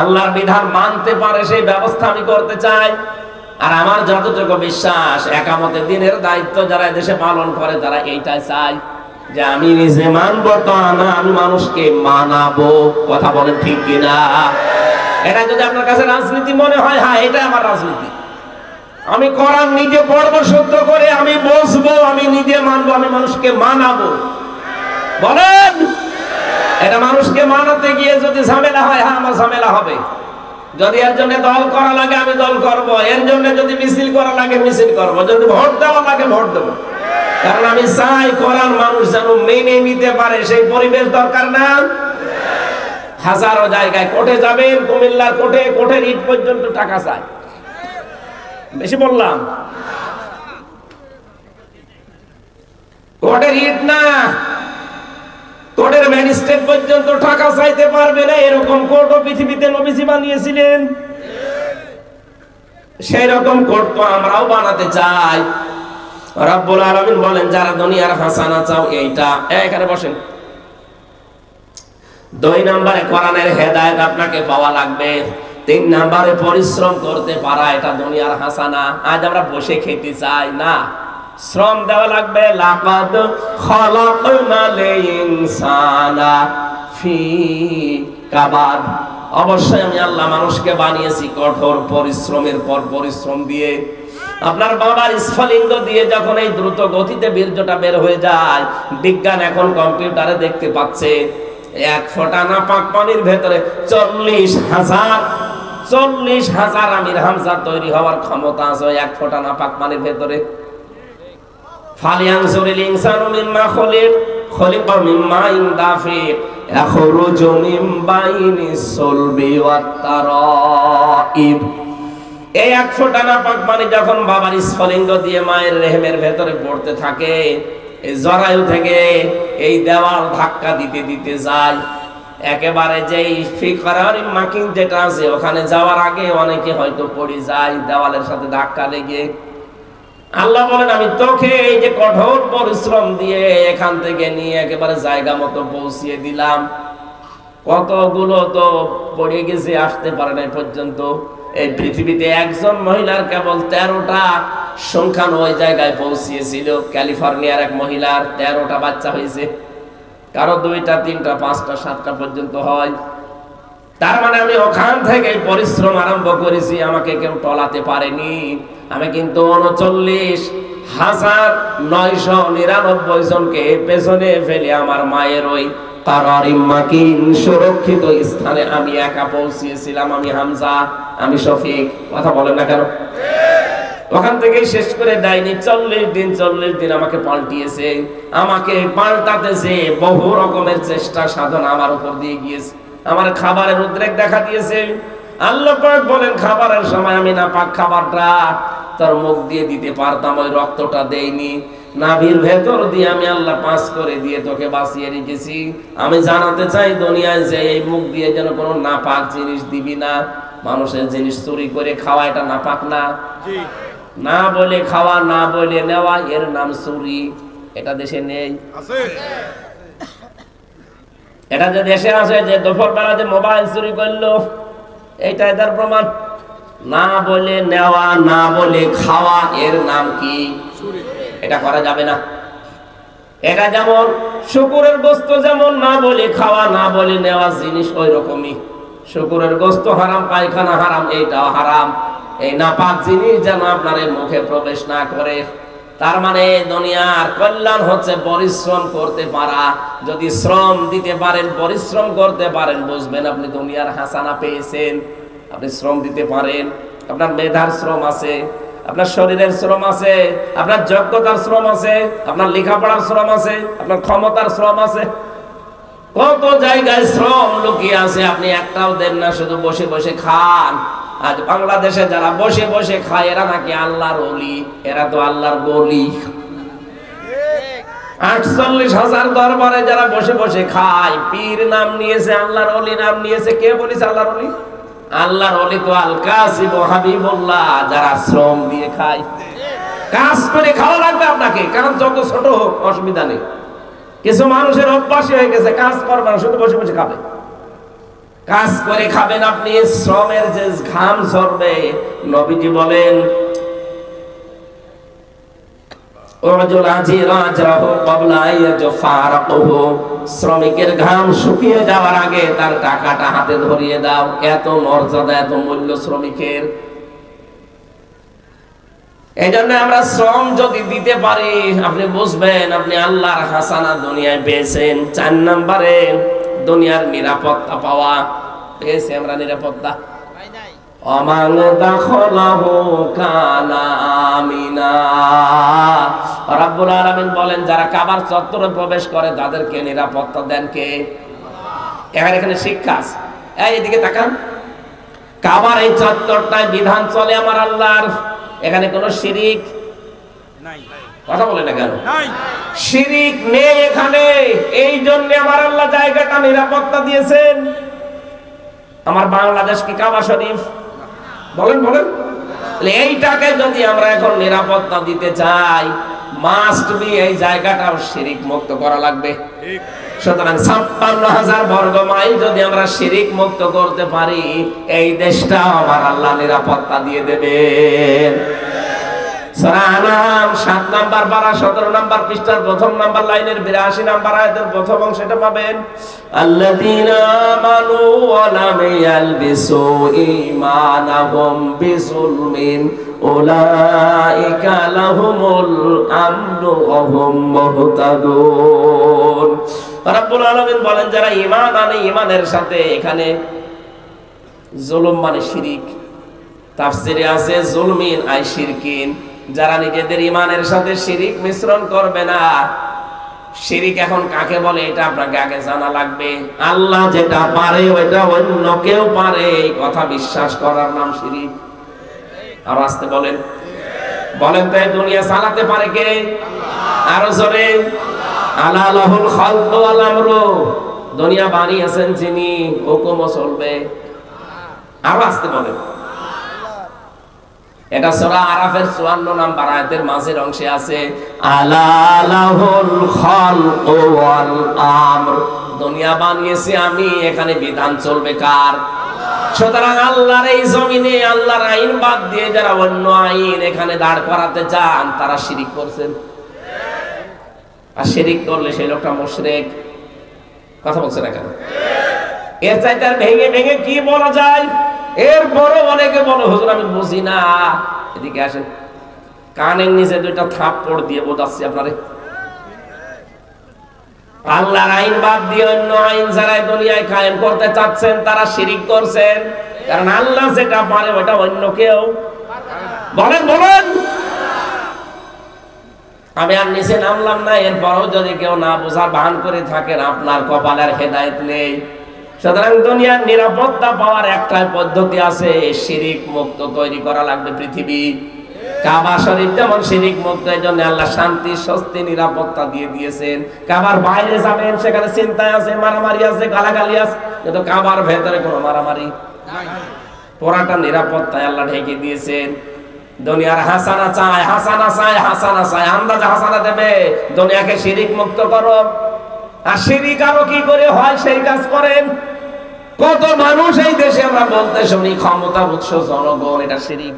আল্লাহর বিধান মানতে পারে, সেই ব্যবস্থা আমি করতে চাই। আর আমার যতটুকু বিশ্বাস, একামতে দিনের দায়িত্ব যারা দেশে পালন করে তারা এইটাই চায় যে আমি নিজে মানবো তো না, আমি মানুষকে মানাবো। কথা বলেন ঠিক কিনা? এটা যদি আপনার কাছে রাজনীতি মনে হয়, হ্যাঁ এটা আমার রাজনীতি। আমি কোরআন নিজে পড়বো শুদ্ধ করে, আমি বসবো, আমি নিজে মানবো, আমি মানুষকে মানাবো। বলেন এটা মানুষকে মানাতে গিয়ে যদি ঝামেলা হয়, হ্যাঁ আমার ঝামেলা হবে। যদি এর জন্য দল করা লাগে আমি দল করব, এর জন্য যদি মিছিল করা লাগে মিছিল করব, যদি ভোট দেওয়া লাগে ভোট দেব। কারণ আমি চাই কোরআন মানুষ যেন মেনে নিতে পারে, সেই পরিবেশ দরকার না? হাজারো জায়গায় কোর্টে যাবেন, কুমিল্লার কোর্টে, কোর্টের ইট পর্যন্ত টাকা চাই। বেশি বললাম? কোর্টের ইট না, কোর্টের ম্যাজিস্ট্রেট পর্যন্ত টাকা চাইতে পারবে না, এরকম কোর্টও পৃথিবীতে নবীজি বানিয়েছিলেন। সেই রকম কোর্ট তো আমরাও বানাতে চাই। রব্বুল আলামিন বলেন যারা দুনিয়ার হাসানা চাও, এইটা এখানে বসেন। 2 নম্বরে কোরআনের হেদায়েত আপনাকে পাওয়া লাগবে। 3 নম্বরে পরিশ্রম করতে পারা, এটা দুনিয়ার হাসানা। আজ আমরা বসে খেতে চাই না, শ্রম দেওয়া লাগবে। লাকাদ খালাকনাল ইনসানা ফি কাবাদ, অবশ্যই আমি আল্লাহ মানুষকে বানিয়েছি কঠোর পরিশ্রমের পর পরিশ্রম দিয়ে। আপনার বাবার স্ফলিঙ্গ দিয়ে যখন এই দ্রুত গতিতে বীর্যটা বের হয়ে যায়, বিজ্ঞান এখন কম্পিউটারে দেখতে পাচ্ছে 1 ফোঁটা নাপাক পানির ভেতরে 40,000 আমির হামজা তৈরি হওয়ার ক্ষমতা আছে 1 ফোঁটা নাপাক পানির ভেতরে। ফালিয়ানজুরিল ইনসানু মিম্মা খুলিকা মিম্মা দাফিক ইয়াখরুজু মিন বাইনিস সুলবি ওয়াত তারাইব। এই 1 ফোঁটা নাপাক পানি যখন বাবার স্ফলিঙ্গ দিয়ে মায়ের রেহেমের ভেতরে পড়তে থাকে, এই জরায়ু থেকে এই দেওয়াল ধাক্কা দিতে দিতে যায় একেবারে যেই ফিকরারি মাকিং যেটা আছে, ওখানে যাওয়ার আগে অনেকে হয়তো পড়ে যায় দেওয়ালের সাথে ধাক্কা লেগে। আল্লাহ বলেন আমি তোকে এই যে কঠোর পরিশ্রম দিয়ে এখান থেকে নিয়ে একেবারে জায়গা মতো পৌঁছিয়ে দিলাম। কতগুলো তো পড়ে গেছে, আসতে পারে না পর্যন্ত। এই পৃথিবীতে একজন মহিলার কেবল 13টা সংখ্যান ওই জায়গায় পৌঁছিয়েছিল। ক্যালিফোর্নিয়ার এক মহিলার 13টা বাচ্চা হয়েছে, কারো 2টা 3টা 5টা 7টা পর্যন্ত হয়। তার মানে আমি ওখান থেকে পরিশ্রম আরম্ভ করেছি, আমাকে কেউ টলাতে পারেনি। আমি কিন্তু 39,999 জনকে পেছনে ফেলে আমার মায়ের ওই কারারিম মাকিন সুরক্ষিত স্থানে আমি একা পৌঁছিয়েছিলাম। আমি হামজা, আমি শফিক। কথা বলেন না কেন? ওখান থেকে শেষ করে দেয়নি। 40 দিন আমাকে পাল্টিয়েছে, আমাকে পাল্টাতেছে। বহু রকমের চেষ্টা সাধনা আমার উপর দিয়ে গিয়েছে। আমার খাবারের উদ্রেক দেখা দিয়েছে। আল্লাহ পাক বলেন খাবারের সময় আমি না পাক খাবারটা তোর মুখ দিয়ে দিতে পারতাম, ওই রক্তটা দেইনি। নাভির ভেতর দিয়ে আমি আল্লাহ পাস করে দিয়ে তোকে বাঁচিয়ে রেখেছি। আমি জানাতে চাই দুনিয়ায় যে এই মুখ দিয়ে যেন কোনো নাপাক জিনিস দিবি না। মানুষের জিনিস চুরি করে খাওয়া এটা নাপাক না? না বলে খাওয়া, না বলে নেওয়া, এর নাম চুরি। এটা দেশে নেই? এটা যে দেশে আছে, যে দুপুরবেলা যে মোবাইল চুরি করলো, এইটা এটার প্রমাণ। না বলে নেওয়া, না বলে খাওয়া, এর নাম কি? এটা করা যাবে না। এটা যেমন শুকুরের গোস্ত, যেমন না বলে খাওয়া, না বলে নেওয়া জিনিস ওই রকমই। শুকুরের গোস্ত হারাম, পায়খানা হারাম, এইটাও হারাম। এই নাপাক জিনিস যেন আপনার মুখে প্রবেশ না করে। তার মানে দুনিয়ার কল্যাণ হচ্ছে পরিশ্রম করতে পারা। যদি শ্রম দিতে পারেন, পরিশ্রম করতে পারেন, বুঝবেন আপনি দুনিয়ার হাসানা পেয়েছেন। আপনি শ্রম দিতে পারেন, আপনার মেধার শ্রম আছে, আপনার শরীরের শ্রম আছে, আপনার যোগ্যতার শ্রম আছে, আপনার লেখাপড়ার শ্রম আছে, আপনার ক্ষমতার শ্রম আছে। কত জায়গায় শ্রম লুকিয়ে আছে, আপনি একটাও দেন না, শুধু বসে বসে খান। আজ বাংলাদেশে যারা বসে বসে খায় এরা নাকি আল্লাহর ওলি, এরা তো আল্লাহর বলি। 48,000 দরবারে যারা বসে বসে খায়, পীর নাম নিয়েছে, আল্লাহর ওলি নাম নিয়েছে। কে বলেছে আল্লাহর ওলি? আল্লাহর ওলি তো আল কাসিম ও হাবিবুল্লাহ, যারা শ্রম দিয়ে খায়। কাজ করে খাওয়া লাগবে আপনাকে, কাজ যত ছোট হোক অসুবিধা নেই। কিছু মানুষের অভ্যাসই হয়ে গেছে কাজ করবে না, শুধু বসে বসে খাবে। কাজ করে খাবেন আপনি, শ্রমের যে ঘাম ঝরবে। নবীজি বলেন শ্রমিকের ঘাম শুকিয়ে যাওয়ার আগে তার টাকাটা হাতে ধরিয়ে দাও। এত মর্যাদা, এত মূল্য শ্রমিকের। এই জন্য আমরা শ্রম যদি দিতে পারি, আপনি বুঝবেন আপনি আল্লাহর হাসানা দুনিয়ায় পেয়েছেন। 4 নম্বরে দুনিয়ার নিরাপত্তা পাওয়া। পেয়েছি আমরা নিরাপত্তা। অমান দাখলাহু কানা আমিনা। রাব্বুল আলামিন বলেন যারা কাবার চত্বরে প্রবেশ করে তাদেরকে নিরাপত্তা দেন কে? এখানে শিক্ষা আছে। এদিকে তাকান, কাবার এই চত্বরটায় বিধান চলে আমার আল্লাহর। এখানে কোনো শিরিক নাই। কথা বলে না কেন? শিরিক নেই এখানে। এই জন্য আমার আল্লাহ জায়গাটা নিরাপত্তা দিয়েছেন। আমার বাংলাদেশ কি কাবা শরীফ? বলেন বলেন। এইটাকে যদি আমরা এখন নিরাপত্তা দিতে চাই, মাস্ট বি এই জায়গাটাও শিরিক মুক্ত করা লাগবে। সুতরাং 56,000 বর্গ মাইল যদি আমরা শিরিক মুক্ত করতে পারি, এই দেশটাও আমার আল্লাহ নিরাপত্তা দিয়ে দেবেন। সূরা আনাম 7 নাম্বার পারা 17 নাম্বার পৃষ্ঠার প্রথম নাম্বার লাইনের 82 নাম্বার আয়াতের প্রথম অংশটা পাবেন। আল্লাযীনা আমানু ওয়া লাম ইয়ালবিসু ঈমানাহুম বিযুলমিন উলাইকা লাহুমুল আমনু ওয়া হুম মুহতাদুন। রাব্বুল আলামিন বলেন যারা ঈমান আনে, ঈমানের সাথে এখানে জুলুম মানে শিরিক। তাফসিরে আছে জুলমিন আই শিরকিন, যারা নিজেদের ঈমানের সাথে শিরিক মিশ্রণ করবে না। শিরিক এখন কাকে বলে এটা আপনাকে আগে জানা লাগবে। আল্লাহ যেটা পারে ওইটা অন্য কেউ পারে, এই কথা বিশ্বাস করার নাম শিরিক। আর আসতে বলেন বলেন তো, দুনিয়া চালাতে পারে কে? আরো জোরে, আলা লাহুল খালকু ওয়াল আমরু। দুনিয়া বানিয়েছেন যিনি, হুকুমও চলবে। আরো আসতে বলেন। এটা সূরা আরাফের 54 নাম্বার আয়াতের মাঝের অংশে আছে, আলা লাহুল খালকু ওয়াল আমর। দুনিয়া বানিয়েছি আমি, এখানে বিধান চলবে কার? সুতরাং আল্লাহর এই জমিনে আল্লাহর আইন বাদ দিয়ে যারা অন্য আইন এখানে দাঁড় করাতে চান, তারা শিরিক করছেন। আর শিরিক করলে সেই লোকটা মুশরিক। কথা বলছে না কেন? এর চাইতে আর ভেঙে ভেঙে কি বলা যায়? এরপরও অনেকে বলে হুজুর আমি বুঝি না। এদিকে আসেন, কানের নিচে 2টা থাপ্পড় দিয়ে বোঝাচ্ছি আপনারে। আল্লাহর আইন বাদ দিয়ে অন্য আইন যারা দুনিয়ায় কায়েম করতে চাচ্ছেন, তারা শিরিক করছেন। কারণ আল্লাহ যেটা পারে ওটা অন্য কেউ বলেন বলেন। আমি আর নিচে নামলাম না, এরপরও যদি কেউ না বোঝার ভান করে থাকেন, আপনার কপালের হেদায়েত নেই। সুতরাং দুনিয়ার নিরাপত্তা পাওয়ার একটাই পদ্ধতি আছে, শিরিক মুক্ত তৈরি করা লাগবে পৃথিবী। কাবা শরীফ যেমন শিরিক মুক্ত, এই জন্য আল্লাহ শান্তি স্বস্তি নিরাপত্তা দিয়ে দিয়েছেন। কাবার বাইরে যাবেন, সেখানে চিন্তায় আছে, মারামারি আছে, গালাগালি আছে, কিন্তু কাবার ভেতরে কোনো মারামারি নাই। পুরাটা নিরাপত্তায় আল্লাহ ঢেকে দিয়েছেন। দুনিয়ার হাসানা চায়, হাসানা চায়, হাসানা চায়, আন্দাজে হাসানা দেবে। দুনিয়াকে শিরিক মুক্ত করো। আর শিরিক আরো কি করে হয় সেই কাজ করেন। কত মানুষ এই দেশে আমরা বলতে শুনি ক্ষমতার উৎস জনগণ, এটা শিরিক।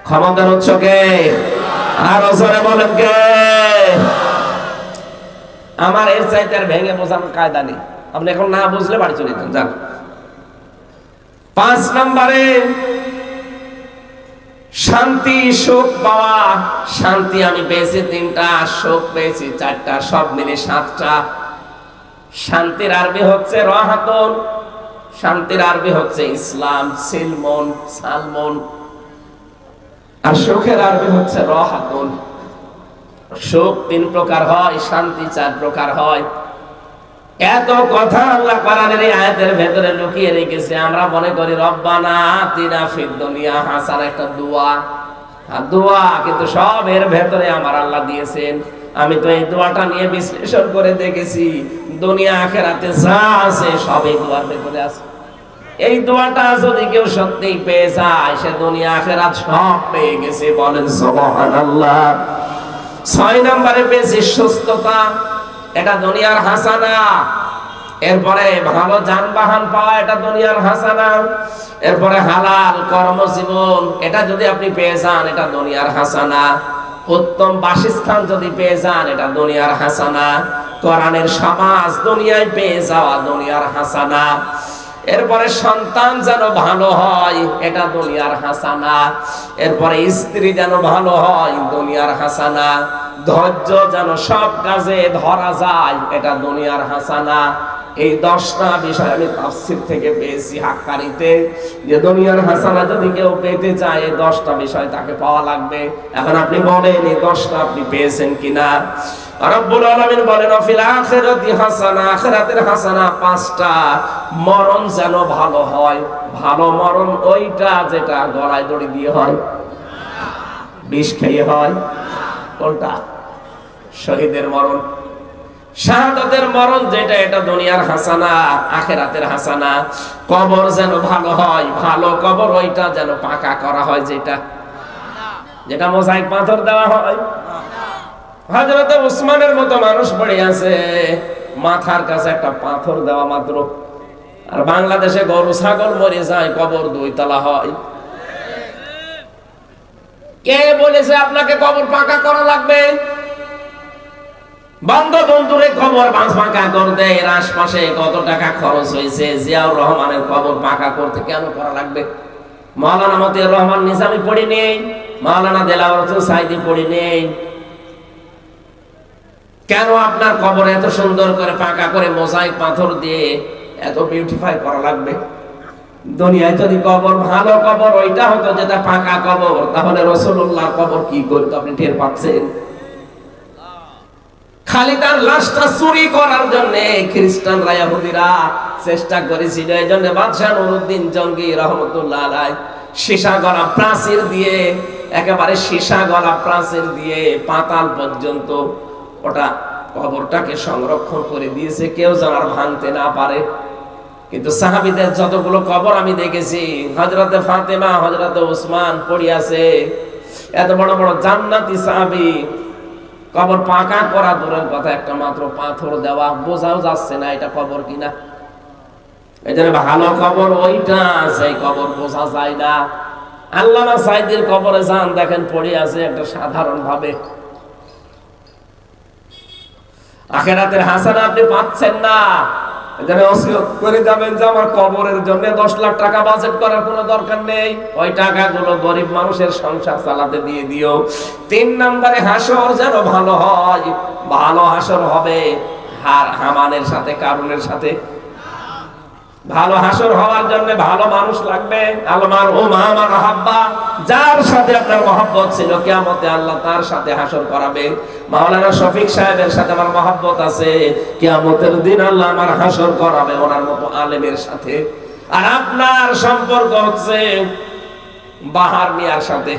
ক্ষমতার উৎস কে? আরো জোরে বলেন কে? আমার এর চাইতে আর ভেঙে বোঝানোর কায়দা নেই। আপনি এখন না বুঝলে বাড়ি চলে যান। যান 5 নম্বরে শান্তি সুখ পাওয়া। শান্তি আমি পেয়েছি 3টা, সুখ পেয়েছি 4টা, সব মিলে 7টা। শান্তির আরবি হচ্ছে রাহাতুন, শান্তির আরবি হচ্ছে ইসলাম, সিলমন, সালমন। আর সুখের আরবি হচ্ছে রাহাতুন। সুখ 3 প্রকার হয়, শান্তি 4 প্রকার হয়। এত কথা আল্লাহ কোরআনের এই আয়াতের ভেতরে লুকিয়ে রেখেছে। আমরা মনে করি রব্বানা আতিনা ফিদ দুনিয়া হাসানা, একটা দোয়া, কিন্তু সব এর ভেতরে আমার আল্লাহ দিয়েছেন। আমি তো এই দোয়াটা নিয়ে বিশ্লেষণ করে দেখেছি, দুনিয়া আখিরাতে যা আছে সব এই দোয়ার ভেতরে আছে। এই দোয়াটা যদি কেউ সত্যি পেয়ে যায়, সে দুনিয়া আখিরাত সব পেয়ে গেছে। বলেন সুবহানাল্লাহ। 6 নম্বরে পেয়েছি সুস্থতা, এটা দুনিয়ার হাসানা। এরপরে ভালো যানবাহন পাওয়া, এটা দুনিয়ার হাসানা। এরপরে হালাল কর্মজীবন, এটা যদি আপনি পেয়ে যান, এটা দুনিয়ার হাসানা। উত্তম বাসস্থান যদি পেয়ে যান, এটা দুনিয়ার হাসানা। কোরআনের সমাজ দুনিয়ায় পেয়ে যাওয়া দুনিয়ার হাসানা। এরপরে সন্তান যেন ভালো হয়, এটা দুনিয়ার হাসানা। এরপরে স্ত্রী যেন ভালো হয়, দুনিয়ার হাসানা। ধৈর্য যেন সব কাজে ধরা যায়, এটা দুনিয়ার হাসানা। এই 10টা বিষয় আমি তাফসীর থেকে পেয়েছি হাক্কানিতে, যে দুনিয়ার হাসানা যদি কেউ পেতে চায়, এই 10টা বিষয় তাকে পাওয়া লাগবে। এখন আপনি বলেন এই 10টা আপনি পেয়েছেন কিনা? রব্বুল আলামিন বলেন ফিল আখিরাতি হাসানা, আখিরাতের হাসানা 5টা। মরণ যেন ভালো হয়। ভালো মরণ ওইটা যেটা গলায় দড়ি দিয়ে হয়, বিষ খেয়ে হয়। কোনটা? শহীদের মরণ, শাহাদাতের মরণ যেটা, এটা দুনিয়ার হাসানা, আখিরাতের হাসানা। কবর যেন ভালো হয়, ভালো কবর ওইটা যেন পাকা করা হয়, যেটা মোজাইক পাথর দেওয়া হয়। হযরত উসমানের মতো মানুষ পড়ে আছে, মাথার কাছে একটা পাথর দেওয়া মাত্র। আর বাংলাদেশে গরু ছাগল মরে যায়, কবর 2 তলা হয়। কে বলেছে আপনাকে কবর পাকা করা লাগবে? বঙ্গবন্ধুরে কবর পাকা করতে এর আশপাশে কত টাকা খরচ হয়েছে। জিয়াউর রহমানের কবর পাকা করতে কেন করা লাগবে? মাওলানা মতিউর রহমান নিজামী পড়ি নেই, মাওলানা দেলাওয়ার হোসেন সাইদি পড়ি নেই। কেন আপনার কবর এত সুন্দর করে পাকা করে মোজাইক পাথর দিয়ে এত বিউটিফাই করা লাগবে? দুনিয়ায় যদি কবর ভালো কবর ওইটা হতো যেটা পাকা কবর, তাহলে রাসূলুল্লাহর কবর কি করতো আপনি টের পাচ্ছেন? খালি তার লাশটা চুরি করার জন্য খ্রিস্টানরা ইহুদিরা চেষ্টা করেছিল। এই জন্য বাদশাহ নুরউদ্দিন জঙ্গি রহমতুল্লাহ আলাইহি সীসা গলা প্রাচীর দিয়ে, একেবারে সীসা গলা প্রাচীর দিয়ে পাতাল পর্যন্ত ওটা কবরটাকে সংরক্ষণ করে দিয়েছে, কেউ যেন আর ভাঙতে না পারে। কিন্তু সাহাবীদের যতগুলো কবর আমি দেখেছি, হযরতে ফাতেমা, হযরতে ওসমান পড়ে আছে। এত বড় বড় জান্নাতি সাহাবী, কবর পাকা করা দূরের কথা, একটা মাত্র পাথর দেওয়া, বোঝাও যাচ্ছে না এটা কবর কিনা। এই জন্য ভালো কবর ওইটা, সেই কবর বোঝা যায় না। আল্লামা সাইদির কবরে যান, দেখেন পড়ে আছে একটা সাধারণ ভাবে। আখিরাতের হাসানা আপনি পাচ্ছেন না। এখানে ওসিয়ত করে যাবেন যে আমার কবরের জন্য 10 লাখ টাকা বাজেট করার কোনো দরকার নেই, ওই টাকাগুলো গরিব মানুষের সংসার চালাতে দিয়ে দিও। 3 নম্বরে হাসর যেন ভালো হয়। ভালো হাসর হবে হামানের সাথে, কারুনের সাথে। ভালো হাসর হওয়ার জন্য ভালো মানুষ লাগবে। আলমার ও মামার হাব্বা, যার সাথে আপনার মহব্বত ছিল, কিয়ামতে আল্লাহ তার সাথে হাসর করাবে। মাওলানা শফিক সাহেবের সাথে আমার মহব্বত আছে, কিয়ামতের দিন আল্লাহ আমার হাসর করাবে ওনার মতো আলেমের সাথে। আর আপনার সম্পর্ক হচ্ছে বাহার মিয়ার সাথে,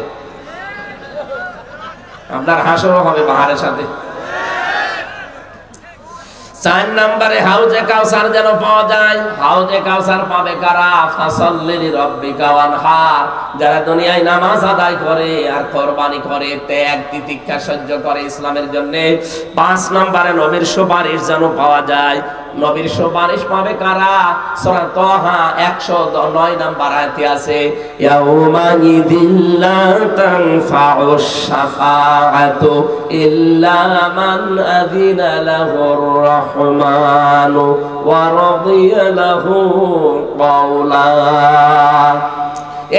আপনার হাসরও হবে বাহারের সাথে। 4 নম্বরে হাউজে কাউসার যেন পাওয়া যায়। হাউজে কাউসার পাবে কারা? ফাসাল্লি লিরাব্বিকা ওয়ানহার, যারা দুনিয়ায় নামাজ আদায় করে আর কুরবানি করে, ত্যাগ তিতিক্ষা সহ্য করে ইসলামের জন্য। 5 নম্বরে নবীর সুপারিশ যেন পাওয়া যায়। নবীর সুপারিশ পাবে কারা? সূরা তাহা 109 নম্বর আয়াতে আছে, ইয়াউমা ইযিল্লা তানফাউশ শাফাআতু ইল্লা মান আযিনা লাহুর রাহমানু ওয়া রাদিয়া লাহু কাওলা।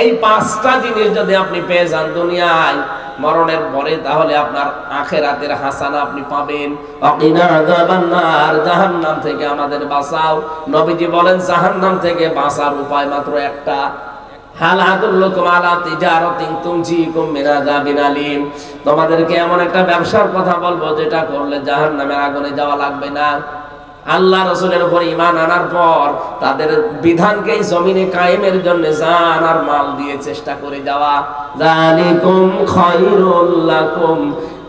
এই 5টা জিনিস যদি আপনি পেয়ে যান দুনিয়ায় মরণের পরে, তাহলে আপনার আখিরাতের হাসানা আপনি পাবেন। ওয়াকিনা আযাবান্নার, জাহান্নাম থেকে আমাদের বাঁচাও। নবীজি বলেন জাহান্নাম থেকে বাঁচার উপায় মাত্র একটা, হাল আদুল্লুকুম আলা তিজারাতিন তুনজিকুম মিন আযাবিন আলীম। তোমাদেরকে এমন একটা ব্যবসার কথা বলবো যেটা করলে জাহান্নামের আগুনে যাওয়া লাগবে না। আল্লাহ রাসূলের উপর ঈমান আনার পর তাদের বিধানকে জমিনে কায়েমের জন্য জান আর মাল দিয়ে চেষ্টা করে যাওয়া। যালিকুম খায়রুল লাকুম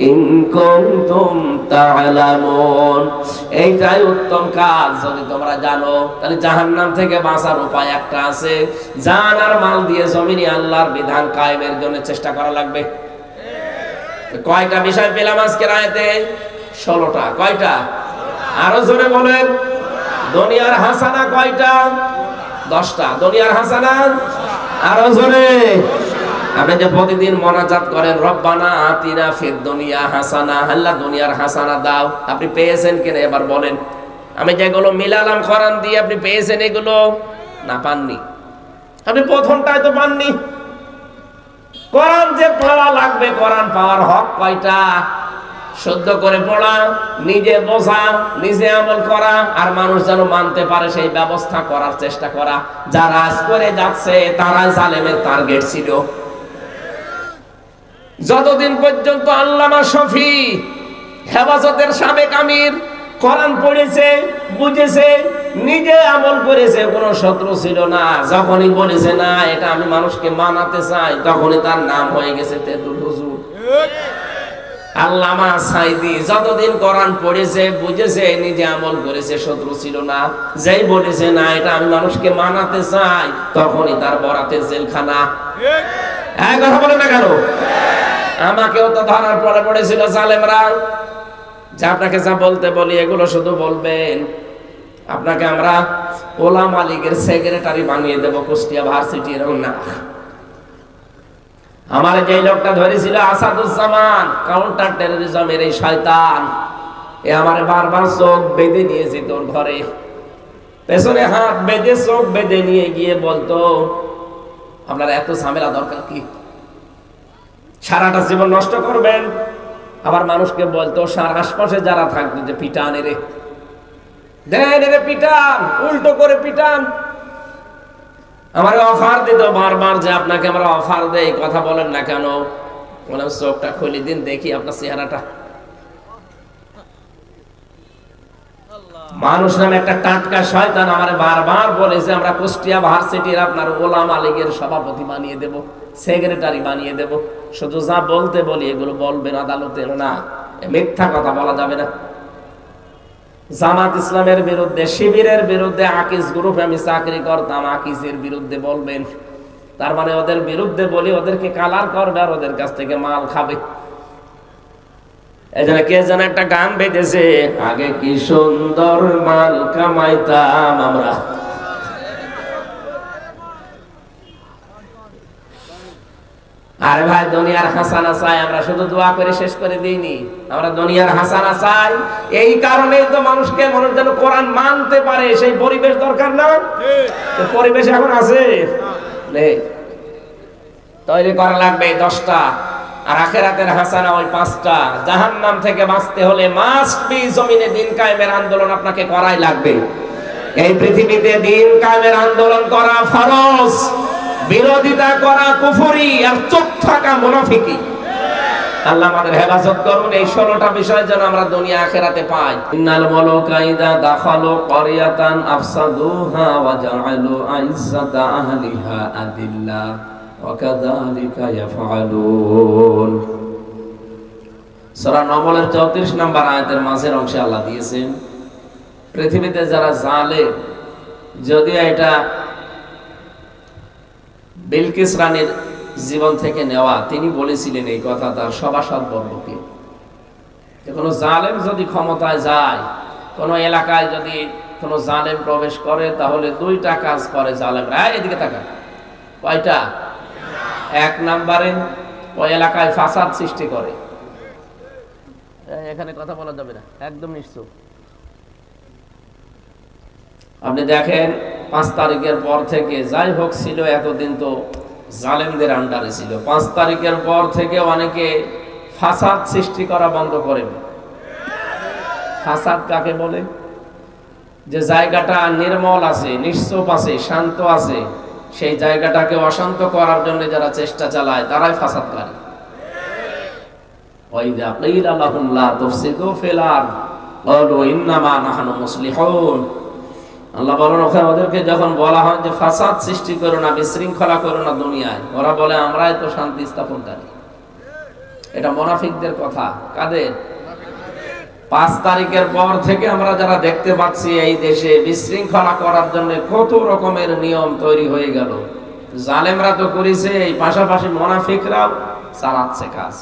ইন কুনতুম তা'লামুন। এইটাই উত্তম কাজ যদি তোমরা জানো। তাহলে জাহান্নাম থেকে বাঁচার উপায় একটা আছে, জান আর মাল দিয়ে জমিনে আল্লাহর বিধান কায়েমের জন্য চেষ্টা করা লাগবে। কয়টা বিষয় পেলাম আজকের আয়াতে? 16টা। কয়টা? আরো জোরে বলেন। দুনিয়ার হাসানা কয়টা? 10টা। দুনিয়ার হাসানা আরো জোরে। আপনি যে প্রতিদিন মোনাজাত করেন রব্বানা আতিনা ফিদ দুনিয়া হাসানা, আল্লাহ দুনিয়ার হাসানা দাও, আপনি পেয়েছেন কিনা এবার বলেন। আমি যেগুলো মিলালাম কোরআন দিয়ে, আপনি পেয়েছেন এগুলো? না, পাননি। আপনি প্রথমটাই তো পাননি। কোরআন যে পড়া লাগবে, কোরআন পাওয়ার হক কয়টা? শুদ্ধ করে পড়া, নিজে বোঝা, নিজে আমল করা, আর মানুষ যেন মানতে পারে সেই ব্যবস্থা করার চেষ্টা করা। যারা আজ করে যাচ্ছে তারা জালেমের টার্গেট ছিল। যতদিন পর্যন্ত আল্লামা শফি হেফাজতের সাবেক আমির কোরআন পড়েছে, বুঝেছে, নিজে আমল করেছে, কোনো শত্রু ছিল না। যখনই বলেছে না এটা আমি মানুষকে মানাতে চাই, তখনই তার নাম হয়ে গেছে তেতুল হুজুর। আল্লামা সাইদি যতদিন কোরআন পড়েছে, বুঝেছে, নিজে আমল করেছে, শত্রু ছিল না। যেই বলেছে না এটা আমি মানুষকে মানাতে চাই, তখনই তার বরাতে জেলখানা। এক কথা বলে না কেন? আমাকেও তো ধরার পরে পড়েছিল জালেমরা, যে আপনাকে যা বলতে বলি এগুলো শুধু বলবেন। আপনাকে আমরা ওলামা লীগের সেক্রেটারি বানিয়ে দেব কুষ্টিয়া ভার্সিটি, এরকম না। আমার যে লোকটা ধরেছিল আসাদুজ্জামান, কাউন্টার টেরোরিজমের এই শয়তান, এ আমারে বারবার চোখ বেঁধে নিয়েছে তোর ঘরে, পেছনে হাত বেঁধে চোখ বেঁধে নিয়ে গিয়ে বলতো আপনার এত ঝামেলা দরকার কি? সারাটা জীবন নষ্ট করবেন। আবার মানুষকে বলতো আশপাশে যারা থাকতো যে পিটান এরে, দেন এরে পিটান, উল্টো করে পিটান। আমার অফার দিত বারবার যে আপনাকে আমরা অফার দেই, কথা বলেন না কেন? বললাম চোখটা খুলে দিন দেখি আপনার চেহারাটা। মানুষ নামে একটা টাটকা শয়তান আমার বারবার বলেছে আমরা কুষ্টিয়া ভার্সিটির আপনার ওলামা লীগের সভাপতি বানিয়ে দেব, সেক্রেটারি বানিয়ে দেব। শুধু যা বলতে বলি এগুলো বলবেন আদালতে, না মিথ্যা কথা বলা যাবে না। জামাত ইসলামের বিরুদ্ধে, শিবিরের বিরুদ্ধে, আকিজ গ্রুপে আমি চাকরি করতাম, আকিজের বিরুদ্ধে বলবেন, তার মানে ওদের বিরুদ্ধে বলি ওদেরকে কালার করবে আর ওদের কাছ থেকে মাল খাবে। এই জন্য কে যেন একটা গান বেঁধেছে, আগে কি সুন্দর মাল কামাইতাম আমরা। আরে ভাই দুনিয়ার হাসানা চাই, আমরা শুধু দোয়া করে শেষ করে দিইনি, আমরা দুনিয়ার হাসানা চাই। এই কারণেই তো মানুষ যেন কোরআন মানতে পারে সেই পরিবেশ দরকার না? পরিবেশ এখন আছে, তৈরি করা লাগবে 10টা, আর আখিরাতের হাসানা ওই 5টা। জাহান্নাম থেকে বাঁচতে হলে মাস্ট বি জমিনে দিন কায়েমের আন্দোলন আপনাকে করাই লাগবে। এই পৃথিবীতে দিন কায়েমের আন্দোলন করা ফরজ, বিরোধিতা করা কুফরি, আর চুপ থাকা মুনাফিকি। আল্লাহ আমাদের হেফাজত করুন। এই 16টা বিষয় যেন আমরা দুনিয়া আখিরাতে পাই। ইন্নাল মুলুকা ইযা দাখালু ক্বরিয়াতান আফসাদুহা ওয়া জাআলু আইজ্জাতা আহলিহা আদিল্লা ওয়া কাযালিকা ইয়াফআলুন। সূরা নামলের 34 নম্বর আয়াতের মাঝের অংশে আল্লাহ দিয়েছেন পৃথিবীতে যারা জালেম, যদিও এটা বিলকিস রানীর জীবন থেকে নেওয়া, তিনি বলেছিলেন এই কথা তার সভাসদ বর্গকে, যে কোনো জালেম যদি ক্ষমতায় যায়, কোনো এলাকায় যদি কোনো জালেম প্রবেশ করে, তাহলে 2টা কাজ করে জালেমরা। এদিকে তাকা, কয়টা? 1 নম্বরে ওই এলাকায় ফাসাদ সৃষ্টি করে। এখানে কথা বলা যাবে না, একদম নিশ্চয়। আপনি দেখেন 5 তারিখের পর থেকে, যাই হোক ছিল এতদিন তো জালেমদের আন্ডারে ছিল, 5 তারিখের পর থেকে অনেকে ফাসাদ সৃষ্টি করা বন্ধ করেন। ফাসাদ কাকে বলে? যে জায়গাটা নির্মল আছে, নিশ্চুপ আছে, শান্ত আছে, সেই জায়গাটাকে অশান্ত করার জন্য যারা চেষ্টা চালায় তারাই ফাসাদকারী। ওয়াইদা কিলা লাহুম লা তুফসিদু ফিল আরদ ক্বালু ইন্নামা নাহনু মুসলিহুন। আল্লাহ বলেন ওদেরকে যখন বলা হয় যে ফাসাদ সৃষ্টি করো না, বিশৃঙ্খলা করো না দুনিয়ায়, ওরা বলে আমরাই তো শান্তি স্থাপনকারী। এটা মুনাফিকদের কথা। কাদের? 5 তারিখের পর থেকে আমরা যারা দেখতে পাচ্ছি এই দেশে বিশৃঙ্খলা করার জন্য কত রকমের নিয়ম তৈরি হয়ে গেল। জালেমরা তো করেছে, এই পাশাপাশি মুনাফিকরাও চালাচ্ছে কাজ।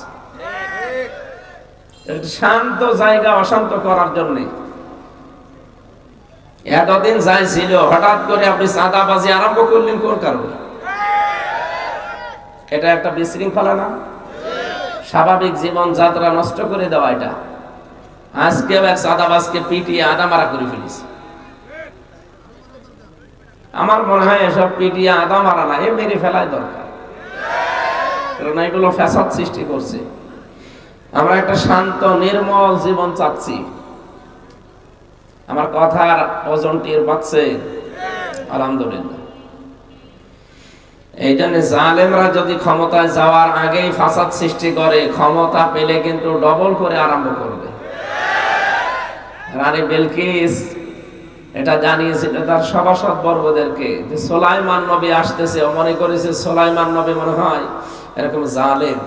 শান্ত জায়গা অশান্ত করার জন্য এতদিন যাই ছিল, হঠাৎ করে আপনি চাঁদাবাজি আরম্ভ করলেন কোন কারণে? এটা একটা বিশৃঙ্খলা না? স্বাভাবিক জীবন যাত্রা নষ্ট করে দেওয়া। এটা আজকে চাঁদাবাজকে পিটিয়ে আদা মারা করে ফেলিস। আমার মনে হয় এসব পিটিয়ে আদা মারা না, এ মেরে ফেলাই দরকার, কারণ এগুলো ফ্যাসাদ সৃষ্টি করছে। আমরা একটা শান্ত নির্মল জীবন চাচ্ছি। আমার কথার ওজন টের পাচ্ছে? আলহামদুলিল্লাহ। এই জন্য জালেমরা যদি ক্ষমতায় যাওয়ার আগেই ফাসাদ সৃষ্টি করে, ক্ষমতা পেলে কিন্তু ডবল করে আরম্ভ করবে। রানী বিলকিস এটা জানিয়েছিল তার সভাসদ বর্গদেরকে যে সুলাইমান নবী আসতেছে। ও মনে করেছে সুলাইমান নবী মনে হয় এরকম জালেম।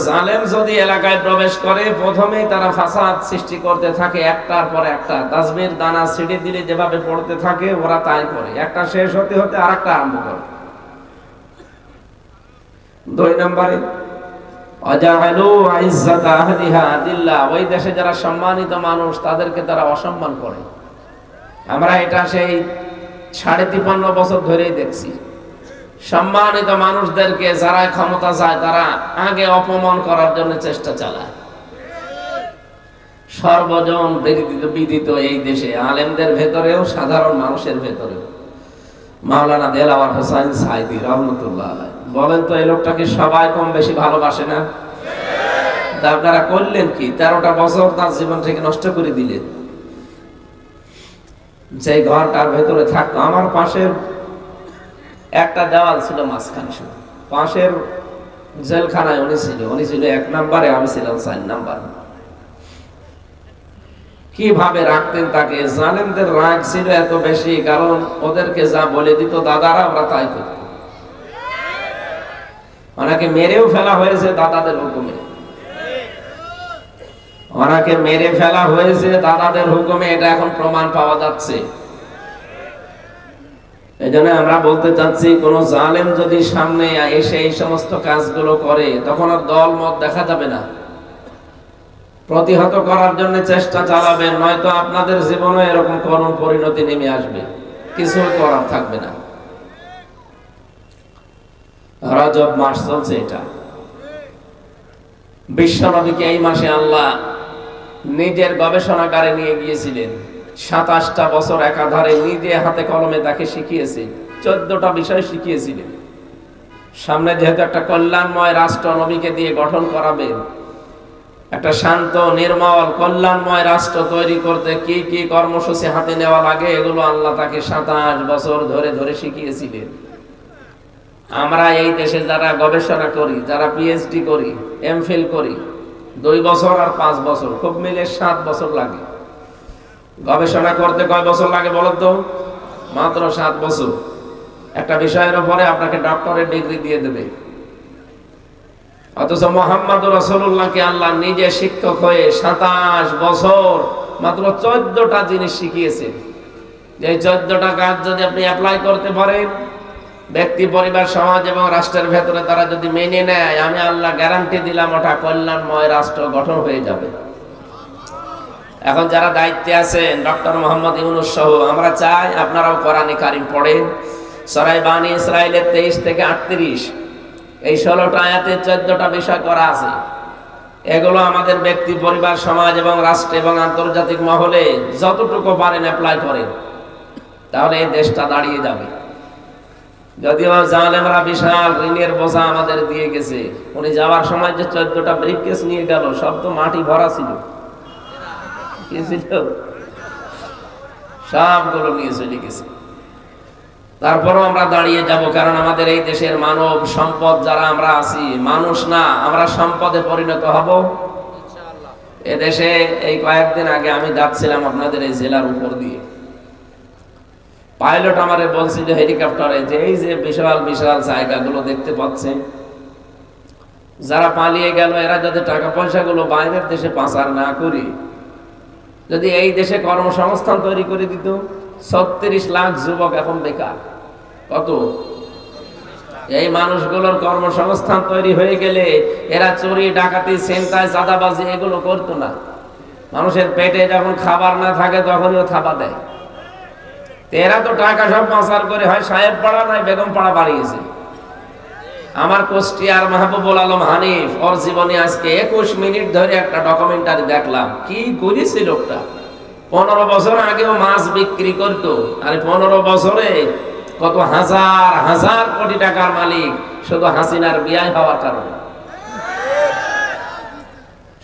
জালেম যদি এলাকায় প্রবেশ করে, প্রথমেই তারা ফাসাদ সৃষ্টি করতে থাকে, একটার পর একটা। তাসবির দানা ছিঁড়ে দিলে যেভাবে পড়তে থাকে ওরা তাই করে, একটা শেষ হতে হতে আরেকটা আরম্ভ করে। 2 নম্বরে আজালু ইজ্জাতা আহলিহা আদিল্লাহ, ওই দেশে যারা সম্মানিত মানুষ তাদেরকে তারা অসম্মান করে। আমরা এটা সেই 53.5 বছর ধরেই দেখছি। সম্মানিত মানুষদেরকে যারা ক্ষমতা চায় তারা আগে অপমান করার জন্য চেষ্টা চালায়। সর্বজন বিদিত এই দেশে, আলেমদের ভেতরেও সাধারণ মানুষের ভেতরেও। মাওলানা দেলাওয়ার হোসেন সাইদি রহমতুল্লাহ আলাইহি বলেন তো, এই লোকটাকে সবাই কম বেশি ভালোবাসে না? আপনারা করলেন কি? 13টা বছর তার জীবন থেকে নষ্ট করে দিলেন। যে ঘরটার ভেতরে থাকতো, আমার পাশের একটা দেওয়াল ছিল মাঝখানে, শুধু পাশের জেলখানায় উনি ছিল 1 নম্বরে, আমি ছিলাম 4 নাম্বার। কিভাবে রাখতেন তাকে! জালেমদের রাগ ছিল এত বেশি, কারণ ওদেরকে যা বলে দিত দাদারা, ওরা তাই করত। ওনাকে মেরেও ফেলা হয়েছে দাদাদের হুকুমে, ওনাকে মেরে ফেলা হয়েছে দাদাদের হুকুমে, এটা এখন প্রমাণ পাওয়া যাচ্ছে। এই জন্য আমরা বলতে চাচ্ছি, কোন জালেম যদি সামনে এসে এই সমস্ত কাজগুলো করে, তখন আর দল মত দেখা যাবে না। প্রতিহত করার জন্য চেষ্টা চালাবেন, নয়তো আপনাদের জীবনে এরকম করুণ পরিণতি নেমে আসবে, কিছু করার থাকবে না। রজব মাস চলছে, এটা বিশ্বনবীকে এই মাসে আল্লাহ নিজের গবেষণাগারে নিয়ে গিয়েছিলেন। 27টা বছর একাধারে নিজে হাতে কলমে তাকে শিখিয়েছে, 14টা বিষয় শিখিয়েছিলেন। সামনে যেহেতু একটা কল্যাণময় রাষ্ট্র নবীকে দিয়ে গঠন করাবেন, একটা শান্ত নির্মল কল্যাণময় রাষ্ট্র তৈরি করতে কি কি কর্মসূচি হাতে নেওয়া লাগে, এগুলো আল্লাহ তাকে 27 বছর ধরে ধরে শিখিয়েছিলেন। আমরা এই দেশে যারা গবেষণা করি, যারা পিএইচডি করি, এমফিল করি, 2 বছর আর 5 বছর, খুব মিলে 7 বছর লাগে। গবেষণা করতে কয় বছর লাগে বলেন তো? মাত্র 7 বছর। একটা বিষয়ের উপরে আপনাকে ডক্টরেট ডিগ্রি দিয়ে দেবে। অথচ মুহাম্মদুর রাসূলুল্লাহকে আল্লাহ নিজে শিক্ষক হয়ে 27 বছর মাত্র 14টা জিনিস শিখিয়েছেন। এই 14টা কাজ যদি আপনি অ্যাপ্লাই করতে পারেন, ব্যক্তি, পরিবার, সমাজ এবং রাষ্ট্রের ভেতরে তারা যদি মেনে নেয়, আমি আল্লাহ গ্যারান্টি দিলাম ওটা কল্যাণময় রাষ্ট্র গঠন হয়ে যাবে। এখন যারা দায়িত্বে আছেন, ডক্টর মোহাম্মদ ইউনূস সহ, আমরা চাই আপনারাও কোরআনে কারীম পড়েন। সূরা বানী ইসরাঈলের 23 থেকে 38, এই 16টা আয়াতে 14টা বিষয় করা আছে। এগুলো আমাদের ব্যক্তি, পরিবার, সমাজ এবং রাষ্ট্র এবং আন্তর্জাতিক মহলে যতটুকু পারেন অ্যাপ্লাই করেন, তাহলে এই দেশটা দাঁড়িয়ে যাবে। যদিও জালেমরা বিশাল ঋণের বোঝা আমাদের দিয়ে গেছে। উনি যাওয়ার সময় যে 14টা ব্রিফকেস নিয়ে গেল, সব তো মাটি ভরা ছিল, কি ছিল? সবগুলো নিয়ে চলে গেছে। তারপরও আমরা দাঁড়িয়ে যাব, কারণ আমাদের এই দেশের মানব সম্পদ যারা আমরা আছি, মানুষ না, আমরা সম্পদে পরিণত হব ইনশাআল্লাহ। এদেশে এই কয়েকদিন আগে আমি যাচ্ছিলাম আপনাদের এই জেলার উপর দিয়ে, পাইলট আমারে বলছিল হেলিকপ্টারে যে এই যে বিশাল বিশাল জায়গাগুলো দেখতে পাচ্ছেন, যারা পালিয়ে গেল এরা যদি টাকা পয়সাগুলো বাইরের দেশে পাচার না করি, যদি এই দেশে কর্মসংস্থান তৈরি করে দিত, 36 লাখ যুবক এখন বেকার। কত? এই মানুষগুলোর কর্মসংস্থান তৈরি হয়ে গেলে এরা চুরি, ডাকাতি, ছিনতাই, চাঁদাবাজি এগুলো করতো না। মানুষের পেটে যখন খাবার না থাকে তখনই থাবা দেয়। এরা তো টাকা সব পাচার করে হয় সাহেব পাড়া নাই বেগম পাড়া বাড়িয়েছে। আমার কুষ্টিয়ার মাহবুবুল আলম হানিফ, ওর জীবনে আজকে 21 মিনিট ধরে একটা ডকুমেন্টারি দেখলাম। কি করেছে লোকটা! 15 বছর আগেও মাছ বিক্রি করতো, আর 15 বছরে কত হাজার হাজার কোটি টাকার মালিক শুধু হাসিনার বিয়ে হওয়ার কারণে।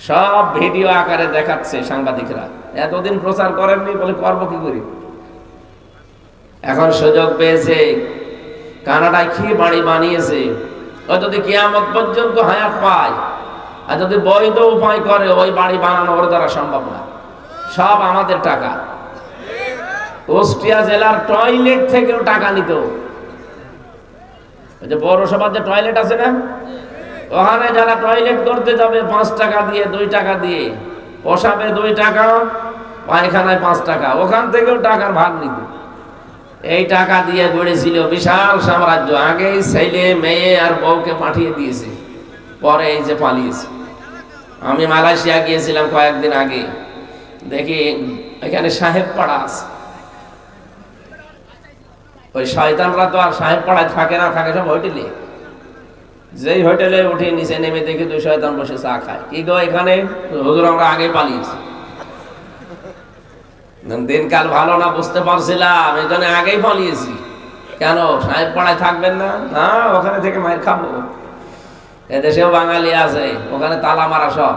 সব ভিডিও আকারে দেখাচ্ছে সাংবাদিকরা। এতদিন প্রচার করেননি বলে করবো কি করি? এখন সুযোগ পেয়েছে, কানাডায় কি বাড়ি বানিয়েছে। ও যদি কিয়ামত পর্যন্ত হায়াত পায় আর যদি বৈধ উপায় করে, ওই বাড়ি বানানো ওর দ্বারা সম্ভব না। সব আমাদের টাকা। কুষ্টিয়া জেলার টয়লেট থেকেও টাকা নিত। ওই যে পৌরসভার যে টয়লেট আছে না, ওখানে যারা টয়লেট করতে যাবে 5 টাকা দিয়ে, 2 টাকা দিয়ে, পোষাবে 2 টাকা, পায়খানায় 5 টাকা, ওখান থেকেও টাকার ভাগ নিত। এই টাকা দিয়ে গড়েছিল বিশাল সাম্রাজ্য। আগেই ছেলে মেয়ে আর বউকে পাঠিয়ে দিয়েছে, পরে এই যে পালিয়েছে। আমি মালয়েশিয়া গিয়েছিলাম কয়েকদিন আগে, দেখি এখানে সাহেব পাড়া আছে। ওই শয়তানরা তো আর সাহেব পাড়ায় থাকে না, থাকে সব হোটেলে। যেই হোটেলে উঠে নিচে নেমে দেখি 2 শয়তান বসে চা খায়। কি গো এখানে? হুজুর আমরা আগে পালিয়েছি। দিনকাল ভালো না বুঝতে পারছিলাম, এখানে আগেই পালিয়েছি। কেন সাহেব পাড়ায় থাকবেন না? না, ওখানে থেকে মায়ের খাবো। এদেশেও বাঙালি আছে, ওখানে তালা মারা সব।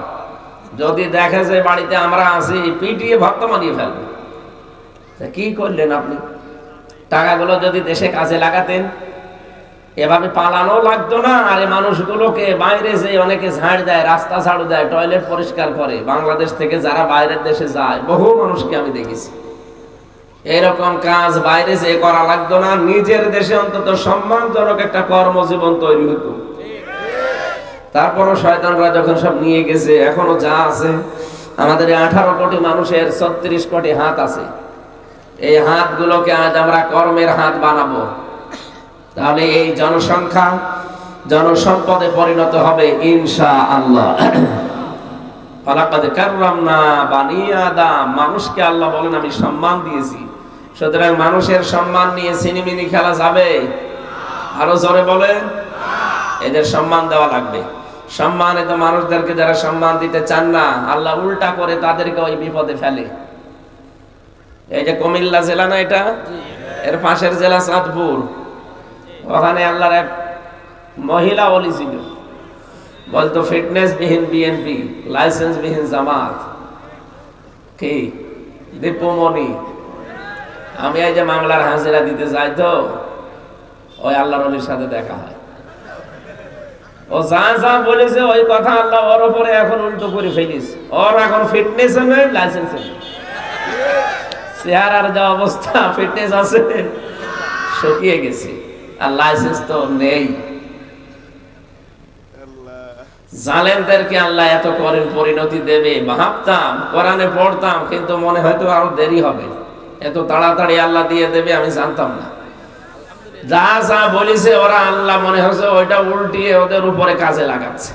যদি দেখে যে বাড়িতে আমরা আছি, পিটিয়ে ভক্ত মানিয়ে ফেলবে। কি করলেন আপনি? টাকাগুলো যদি দেশে কাজে লাগাতেন, এভাবে পালানো লাগতো না। আর এই মানুষগুলোকে বাইরে যে অনেকে ঝাড় দেয়, রাস্তা ঝাড়ু দেয়, টয়লেট পরিষ্কার করে, বাংলাদেশ থেকে যারা বাইরের দেশে যায়, বহু মানুষকে আমি দেখেছি। এরকম কাজ বাইরে যে করা লাগতো না, নিজের দেশে অন্তত সম্মানজনক একটা কর্মজীবন তৈরি হতো। তারপরও শয়তানরা যখন সব নিয়ে গেছে, এখনো যা আছে আমাদের 18 কোটি মানুষের 36 কোটি হাত আছে। এই হাতগুলোকে আজ আমরা কর্মের হাত বানাবো, তাহলে এই জনসংখ্যা জনসম্পদে পরিণত হবে ইনশাআল্লাহ। ফালাকাদ কাররামনা বানি আদম, মানুষকে আল্লাহ বলেন আমি সম্মান দিয়েছি। সুতরাং মানুষের সম্মান নিয়ে সিনেমিনি খেলা যাবে? আরো জোরে বলেন। এদের সম্মান দেওয়া লাগবে। সম্মানিত মানুষদেরকে যারা সম্মান দিতে চান না, আল্লাহ উল্টা করে তাদেরকে ওই বিপদে ফেলে। এই যে কুমিল্লা জেলা না এটা, এর পাশের জেলা চাঁদপুর, ওখানে আল্লাহর এক মহিলা ওলি ছিল, বলতো ফিটনেস বিহীন বিএনপি, লাইসেন্স বিহীন জামাত। কি দীপুমণি? আমি এই যে মামলার হাজিরা দিতে যাই, তো ওই আল্লাহর ওলির সাথে দেখা হয়। ও যা যা বলেছে ওই কথা আল্লাহ ওর উপরে এখন উল্টো করে ফেলিস। ওর এখন ফিটনেস নেই, লাইসেন্স নেই। চেহারার যা অবস্থা, ফিটনেস আছে শুকিয়ে গেছে, আর লাইসেন্স তো নেই। জালেমদেরকে আল্লাহ এত করেন পরিণতি দেবে ভাবতাম, কোরআনে পড়তাম, কিন্তু মনে হয়তো আরো দেরি হবে। এত তাড়াতাড়ি আল্লাহ দিয়ে দেবে আমি জানতাম না। যা যা বলেছে ওরা, আল্লাহ মনে হচ্ছে ওইটা উল্টিয়ে ওদের উপরে কাজে লাগাচ্ছে।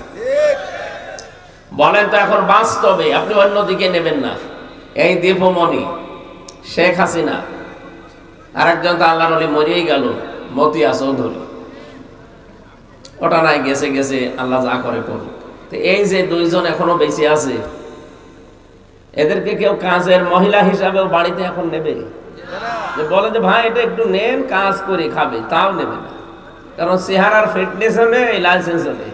বলেন তো এখন বাস্তবে আপনি অন্যদিকে নেবেন না। এই দীপুমণি, শেখ হাসিনা, আরেকজন তো আল্লাহর ওলি মরিয়েই গেল, মতিয়া চৌধুরী, ওটা নাই, গেছে গেছে, আল্লাহ যা করে করুক। তো এই যে 2 জন এখনো বেঁচে আছে, এদেরকে কেউ কাজের মহিলা হিসাবেও বাড়িতে এখন নেবে? বলে যে ভাই এটা একটু নেন, কাজ করে খাবে, তাও নেবে না। কারণ চেহারার ফিটনেস নেই, লাইসেন্স নেই।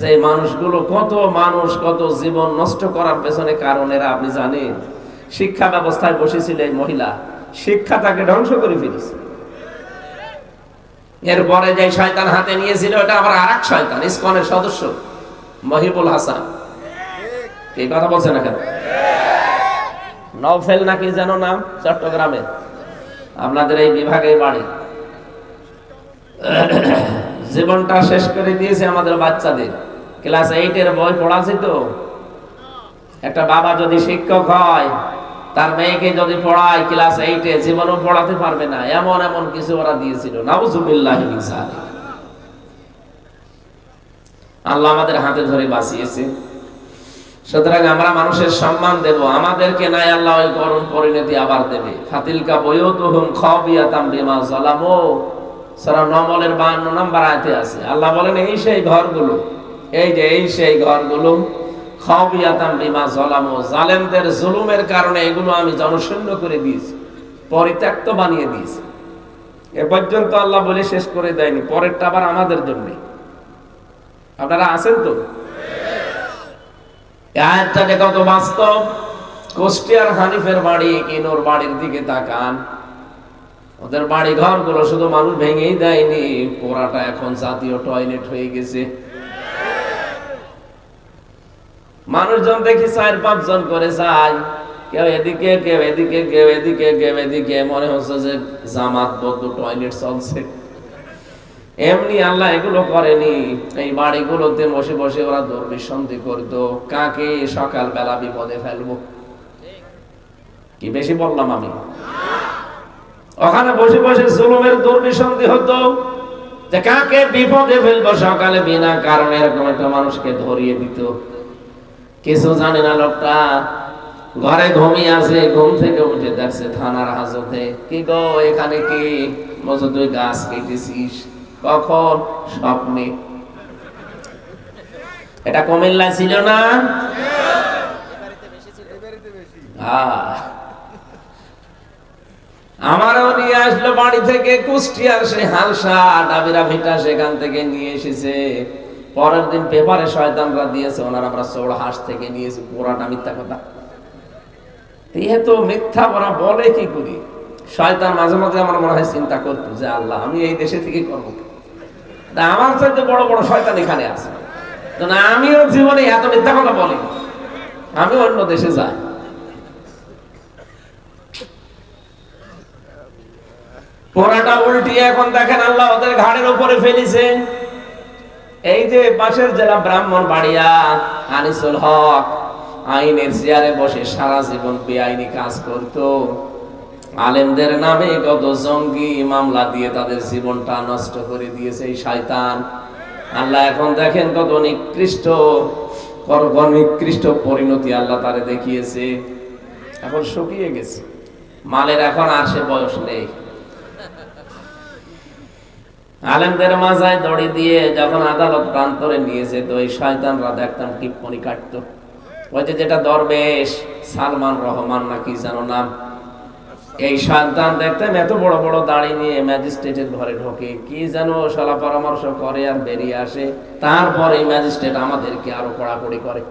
এই মানুষগুলো, কত মানুষ, কত জীবন নষ্ট করার পেছনে কারণেরা আপনি জানেন? শিক্ষা ব্যবস্থায় বসেছিল এই মহিলা, শিক্ষা তাকে ধ্বংস করে ফেলেছে। এরপরে যে শয়তান হাতে নিয়েছিল, এটা আবার আরেক শয়তান, ইসকনের সদস্য মহিবুল হাসান। এই কথা বলছে না কেন? নওফেল নাকি যেন নাম, চট্টগ্রামে, আপনাদের এই বিভাগে বাড়ি। জীবনটা শেষ করে দিয়েছে আমাদের বাচ্চাদের। ক্লাস 8 এর বই পড়াছি তো। একটা বাবা যদি শিক্ষক হয়, তার মেয়েকে যদি পড়ায় ক্লাস 8 এ, জীবনও পড়াতে পারবে না, এমন এমন কিছু ওরা দিয়েছিল। নাউজুবিল্লাহি মিন যালিক। আল্লাহ আমাদের হাতে ধরে বাঁচিয়েছে। সুতরাং আমরা মানুষের সম্মান দেব, আমাদেরকে নাই আল্লাহ ওই করুণ পরিণতি আবার দেবে। ফাতিলকা বুয়ুতুহুম খাবিয়াতাম বিমা যালামু, সূরা নমলের 52 নম্বর আয়াতে আছে। আল্লাহ বলেন এই সেই ঘরগুলো, এই সেই ঘরগুলো খাবিয়াতাম বিমা যালামু, জালেমদের জুলুমের কারণে এগুলো আমি জনশূন্য করে দিয়েছি, পরিত্যক্ত বানিয়ে দিয়েছি। এ পর্যন্ত আল্লাহ বলে শেষ করে দেয়নি, পরেরটা আবার আমাদের জন্য। আপনারা আছেন তো? আয়াতটা কত বাস্তব। কুষ্টিয়ার হানিফের বাড়ি, কিনোর বাড়ির দিকে তাকান। ওদের বাড়ি ঘরগুলো শুধু মানুষ ভেঙেই দেয়নি, পোড়াটা এখন জাতীয় টয়লেট হয়ে গেছে। মানুষজন দেখি 4-5 জন করে যায়, কেউ এদিকে কেউ এদিকে কেউ এদিকে কেউ এদিকে, মনে হচ্ছে যে জামাত বদ্ধ টয়লেট চলছে। এমনি আল্লাহ এগুলো করেনি। এই বাড়িগুলোতে বসে বসে ওরা দুর্বিসন্ধি করতো, কাকে সকাল বেলা বিপদে ফেলবো। কি বেশি বললাম আমি? ওখানে বসে বসে জুলুমের দুর্বিসন্ধি হতো যে কাকে বিপদে ফেলবো সকালে, বিনা কারণে এরকম একটা মানুষকে ধরিয়ে দিত। কিছু জানে না লোকটা, ঘরে ঘুমিয়ে আছে, ঘুম থেকে উঠে দেখছে থানার হাজতে। কি গো এখানে কি? বলছে তুই গাছ কেটেছিস। কখন? স্বপ্নে। এটা কুমিল্লা ছিল না? আমারও নিয়ে আসলো বাড়ি থেকে কুষ্টিয়ার সে হালসা ডাবিরা ভিটা, সেখান থেকে নিয়ে এসেছে। পরের দিন পেপারে শয়তানরা দিয়েছে, ওনার আমরা চৌড় হাঁস থেকে নিয়েছি। পুরাটা মিথ্যা কথা। তো মিথ্যা ওরা বলে কি করি? শয়তান মাঝে মাঝে আমার মনে হয় চিন্তা করতো যে আল্লাহ আমি এই দেশে থেকে করবো, আমার চাইতে বড় বড় শয়তান এখানে আছে, আমিও জীবনে এত মিথ্যা কথা বলি, আমি অন্য দেশে যাই। পোড়াটা উল্টিয়ে এখন দেখেন আল্লাহ ওদের ঘাড়ের উপরে ফেলিছে। এই যে পাশের জেলা ব্রাহ্মণবাড়িয়া, আনিসুল হক আইনের চেয়ারে বসে সারা জীবন বেআইনি কাজ করতো। আলেমদের নামে কত জঙ্গি মামলা দিয়ে তাদের জীবনটা নষ্ট করে দিয়েছে এই শয়তান। আল্লাহ এখন দেখেন কত নিকৃষ্ট পরিণতি আল্লাহ তারে দেখিয়েছে। এখন শুকিয়ে গেছে মালের, এখন আর সে বয়স নেই। আলেমদের মাজায় দড়ি দিয়ে যখন আদালত প্রান্তরে নিয়েছে, তো এই শয়তানরা দেখতাম টিপ্পনি কাটতো। ওই যে যেটা দরবেশ সালমান রহমান নাকি জানো নাম, এই সন্তান দেখতাম এত বড় বড় দাড়ি নিয়ে ম্যাজিস্ট্রেটের ঘরে ঢোকে, কি যেন শালা পরামর্শ করে আর বেরিয়ে আসে। তারপর এই ম্যাজিস্ট্রেট আমাদেরকে আরো কড়াকড়ি করে।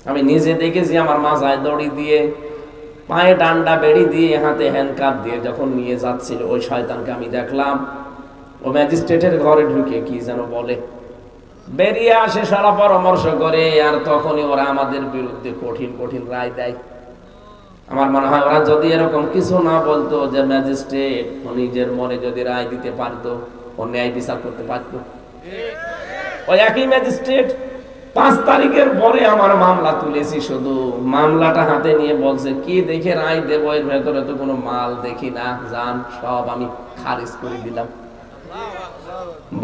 আমি নিজে দেখেছি আমার মাজায় দড়ি দিয়ে, পায়ে ডান্ডা বেড়ি দিয়ে, হাতে হ্যান্ডকাপ দিয়ে যখন নিয়ে যাচ্ছিল, ওই শয়তানকে আমি দেখলাম ও ম্যাজিস্ট্রেটের ঘরে ঢুকে কি যেন বলে, বেরিয়ে আসে শালা পরামর্শ করে, আর তখনই ওরা আমাদের বিরুদ্ধে কঠিন কঠিন রায় দেয়। আমার মনে হয় ওরা যদি এরকম কিছু না বলতো, যে ম্যাজিস্ট্রেট নিজের মনে যদি রায় দিতে পারতো, ও ন্যায় বিচার করতে পারতো। ওই একই ম্যাজিস্ট্রেট 5 তারিখের পরে আমার মামলা তুলেছি, শুধু মামলাটা হাতে নিয়ে বলছে কি দেখে রায় দেবো, এর ভেতরে তো কোনো মাল দেখি না, জান সব আমি খারিজ করে দিলাম।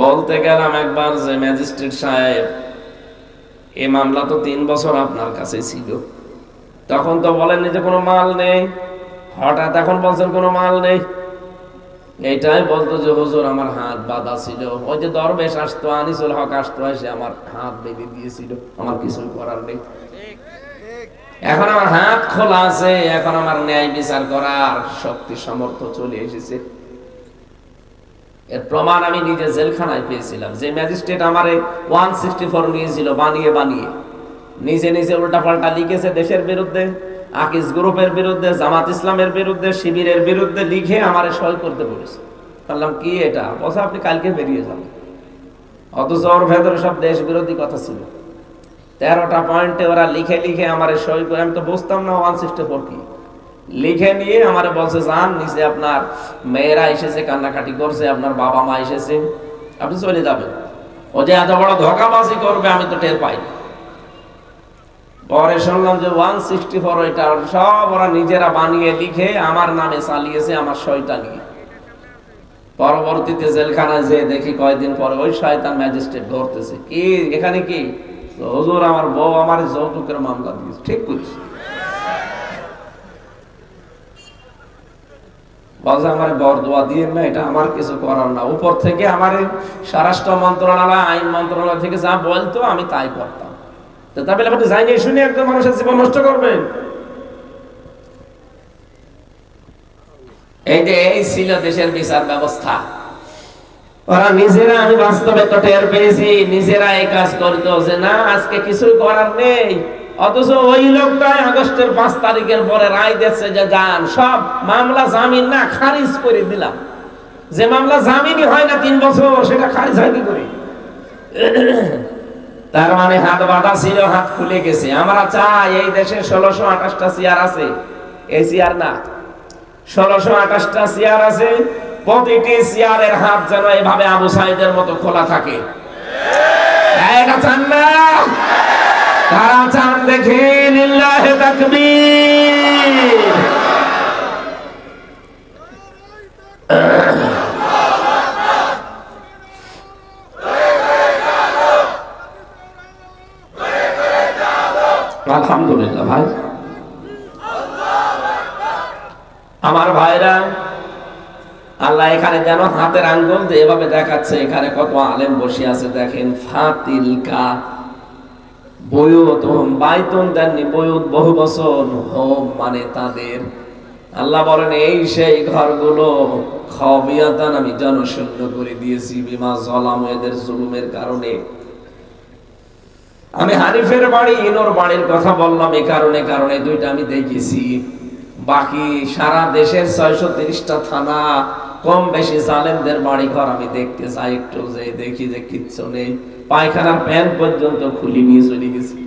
বলতে গেলাম একবার যে ম্যাজিস্ট্রেট সাহেব, এই মামলা তো 3 বছর আপনার কাছে ছিল, তখন তো বলেননি যে কোনো মাল নেই, হঠাৎ এখন বলছেন কোনো মাল নেই। এইটাই বলতো যে হুজুর আমার হাত বাঁধা ছিল, ওই যে দরবেশ আসতো, আনিসুল হক আসতো, এসে আমার হাত বেঁধে দিয়েছিল, আমার কিছু করার নেই। এখন আমার হাত খোলা আছে, এখন আমার ন্যায় বিচার করার শক্তি সামর্থ্য চলে এসেছে। এর প্রমাণ আমি নিজে জেলখানায় পেয়েছিলাম। যে ম্যাজিস্ট্রেট আমারে 164 নিয়েছিল বানিয়ে বানিয়ে, নিজে নিজে উল্টাপাল্টা লিখেছে দেশের বিরুদ্ধে, আকিজ গ্রুপের বিরুদ্ধে, জামাত ইসলামের বিরুদ্ধে, শিবিরের বিরুদ্ধে লিখে আমারে সই করতে বলেছে। বললাম কি এটা? বলছে আপনি কালকে বেরিয়ে যাবেন। অথচ ওর ভেতরে সব দেশ বিরোধী কথা ছিল। 13টা পয়েন্টে ওরা লিখে লিখে আমারে সই করে, আমি তো বুঝতাম না 164 কি, লিখে নিয়ে আমারে বলছে যান নিচে আপনার মেয়েরা এসেছে, কান্নাকাটি করছে, আপনার বাবা মা এসেছে, আপনি চলে যাবেন। ও যে এত বড় ধোঁকাবাজি করবে আমি তো টের পাই। পরে শুনলাম যে 164 এটা সব ওরা নিজেরা বানিয়ে লিখে আমার নামে চালিয়েছে, আমার সইটা নিয়ে। পরবর্তীতে জেলখানায় যে দেখি কয়েকদিন পরে ওই শয়তান ম্যাজিস্ট্রেট ধরতেছে, কি এখানে কি হুজুর আমার বউ আমার যৌতুকের মামলা দিয়েছে। ঠিক করিস, বলছে আমার বরদোয়া দিয়ে না, এটা আমার কিছু করার না, উপর থেকে আমার স্বরাষ্ট্র মন্ত্রণালয় আইন মন্ত্রণালয় থেকে যা বলতো আমি তাই করতাম। তো তা বলে আপনি যাইনি শুনে একদম মানুষের জীবন নষ্ট করবেন? এই যে এই ছিল দেশের বিচার ব্যবস্থা। ওরা নিজেরা, আমি বাস্তবে তো টের পেয়েছি, নিজেরা এই কাজ করতো যে না আজকে কিছু করার নেই, অথচ ওই লোকটাই আগস্টের 5 তারিখের পরে রায় দিচ্ছে যে যান সব মামলা জামিন না খারিজ করে দিলাম। যে মামলা জামিনই হয় না 3 বছর, সেটা খারিজ হয় কি করে? তার মানে হাত বাঁধা ছিল, হাত খুলে গেছে। আমরা চাই এই দেশে 1628টা চেয়ার আছে, এই চেয়ার না 1628টা চেয়ার আছে, প্রতিটি চেয়ারের হাত যেন এভাবে আবু সাইদের মতো খোলা থাকে। এটা চান না? তারা চান দেখে লিল্লাহে তাকবীর। আলহামদুলিল্লাহ ভাই, আমার ভাইরা, আল্লাহ এখানে যেন হাতের আঙ্গুল দিয়ে এভাবে দেখাচ্ছে এখানে কত আলেম বসে আছে। দেখেন ফাতিলকা বয়ুত হোম বাইতুন দেননি, বয়ুত বহু বছর, হোম মানে তাদের। আল্লাহ বলেন এই সেই ঘরগুলো খাবিয়াতান আমি জনশূন্য করে দিয়েছি, বিমা জলাম, এদের জুলুমের কারণে। আমি হানিফের বাড়ি ইনোর বাড়ির কথা বললাম এই কারণে দুইটা আমি দেখেছি। বাকি সারা দেশের 630টা থানা কম বেশি জালেমদের বাড়ি ঘর আমি দেখতে চাই, একটু যে দেখি যে কিচ্ছু নেই, পায়খানার প্যান পর্যন্ত খুলি নিয়ে চলে গেছি।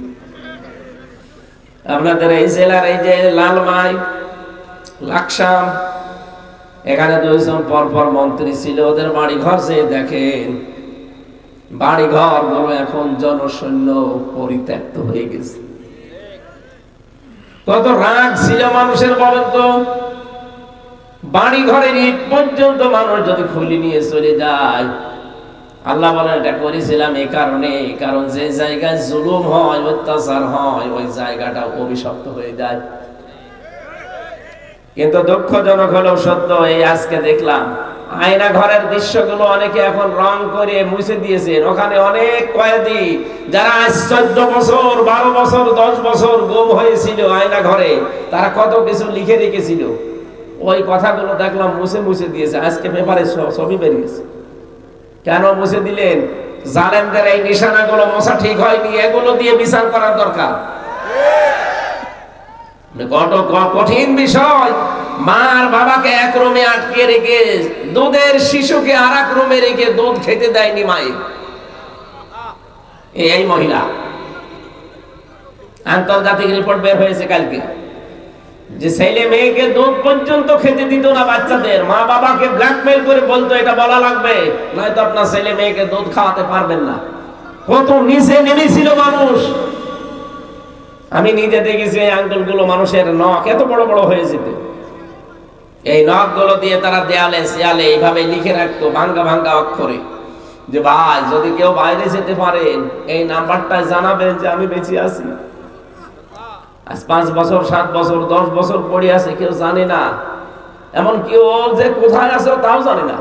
আপনাদের এই জেলার এই যে লালমাই, লাকসাম, এখানে 2 জন পরপর মন্ত্রী ছিল, ওদের বাড়ি ঘর যে দেখেন, বাড়ি ঘর গুলো এখন জনশূন্য পরিত্যক্ত হয়ে গেছে। কত রাগ ছিল মানুষের বলেন তো? বাড়ি ঘরের ইট পর্যন্ত মানুষ যদি খুলি নিয়ে চলে যায়। আল্লাহ বলেন এটা করেছিলাম এই কারণে, কারণ যে জায়গায় জুলুম হয়, অত্যাচার হয়, ওই জায়গাটা অভিশপ্ত হয়ে যায়। কিন্তু দুঃখজনক হলেও সত্য, এই আজকে দেখলাম আয়না ঘরের দৃশ্যগুলো অনেকে এখন রং করে মুছে দিয়েছেন। ওখানে অনেক কয়েদি যারা 14 বছর 12 বছর 10 বছর গুম হয়েছিল আয়না ঘরে, তারা কত কিছু লিখে রেখেছিল, ওই কথাগুলো দেখলাম মুছে দিয়েছে। আজকে পেপারে ছবি বেরিয়েছে। কেন মুছে দিলেন? জালেমদের এই নিশানাগুলো মোছা ঠিক হয়নি, এগুলো দিয়ে বিচার করার দরকার। কত কঠিন বিষয়। মার বাবাকে এক রুমে আটকে রেখে দুধের শিশুকে আর এক রুমে রেখে দুধ খেতে দেয়নি মায়ের এই মহিলা। আন্তর্জাতিক রিপোর্ট বের হয়েছে কালকে, যে ছেলে মেয়েকে দুধ পর্যন্ত খেতে দিত না বাচ্চাদের। মা বাবাকে ব্ল্যাকমেইল করে বলতো এটা বলা লাগবে, নয়তো আপনার ছেলে মেয়েকে দুধ খাওয়াতে পারবেন না। কত নিচে নেমেছিল মানুষ। আমি নিজে দেখেছি এই আঙ্গুলগুলো মানুষের নখ এত বড় বড় হয়ে যেত। এই নখগুলো দিয়ে তারা দেয়ালে শিয়ালে এইভাবে লিখে রাখতো ভাঙ্গা ভাঙ্গা অক্ষরে, যে ভাই যদি কেউ বাইরে যেতে পারেন এই নাম্বারটা জানাবেন যে আমি বেঁচে আছি। আজ 5 বছর 7 বছর 10 বছর পড়ে আছে, কেউ জানে না। এমন কেউ যে কোথায় আছে তাও জানে না।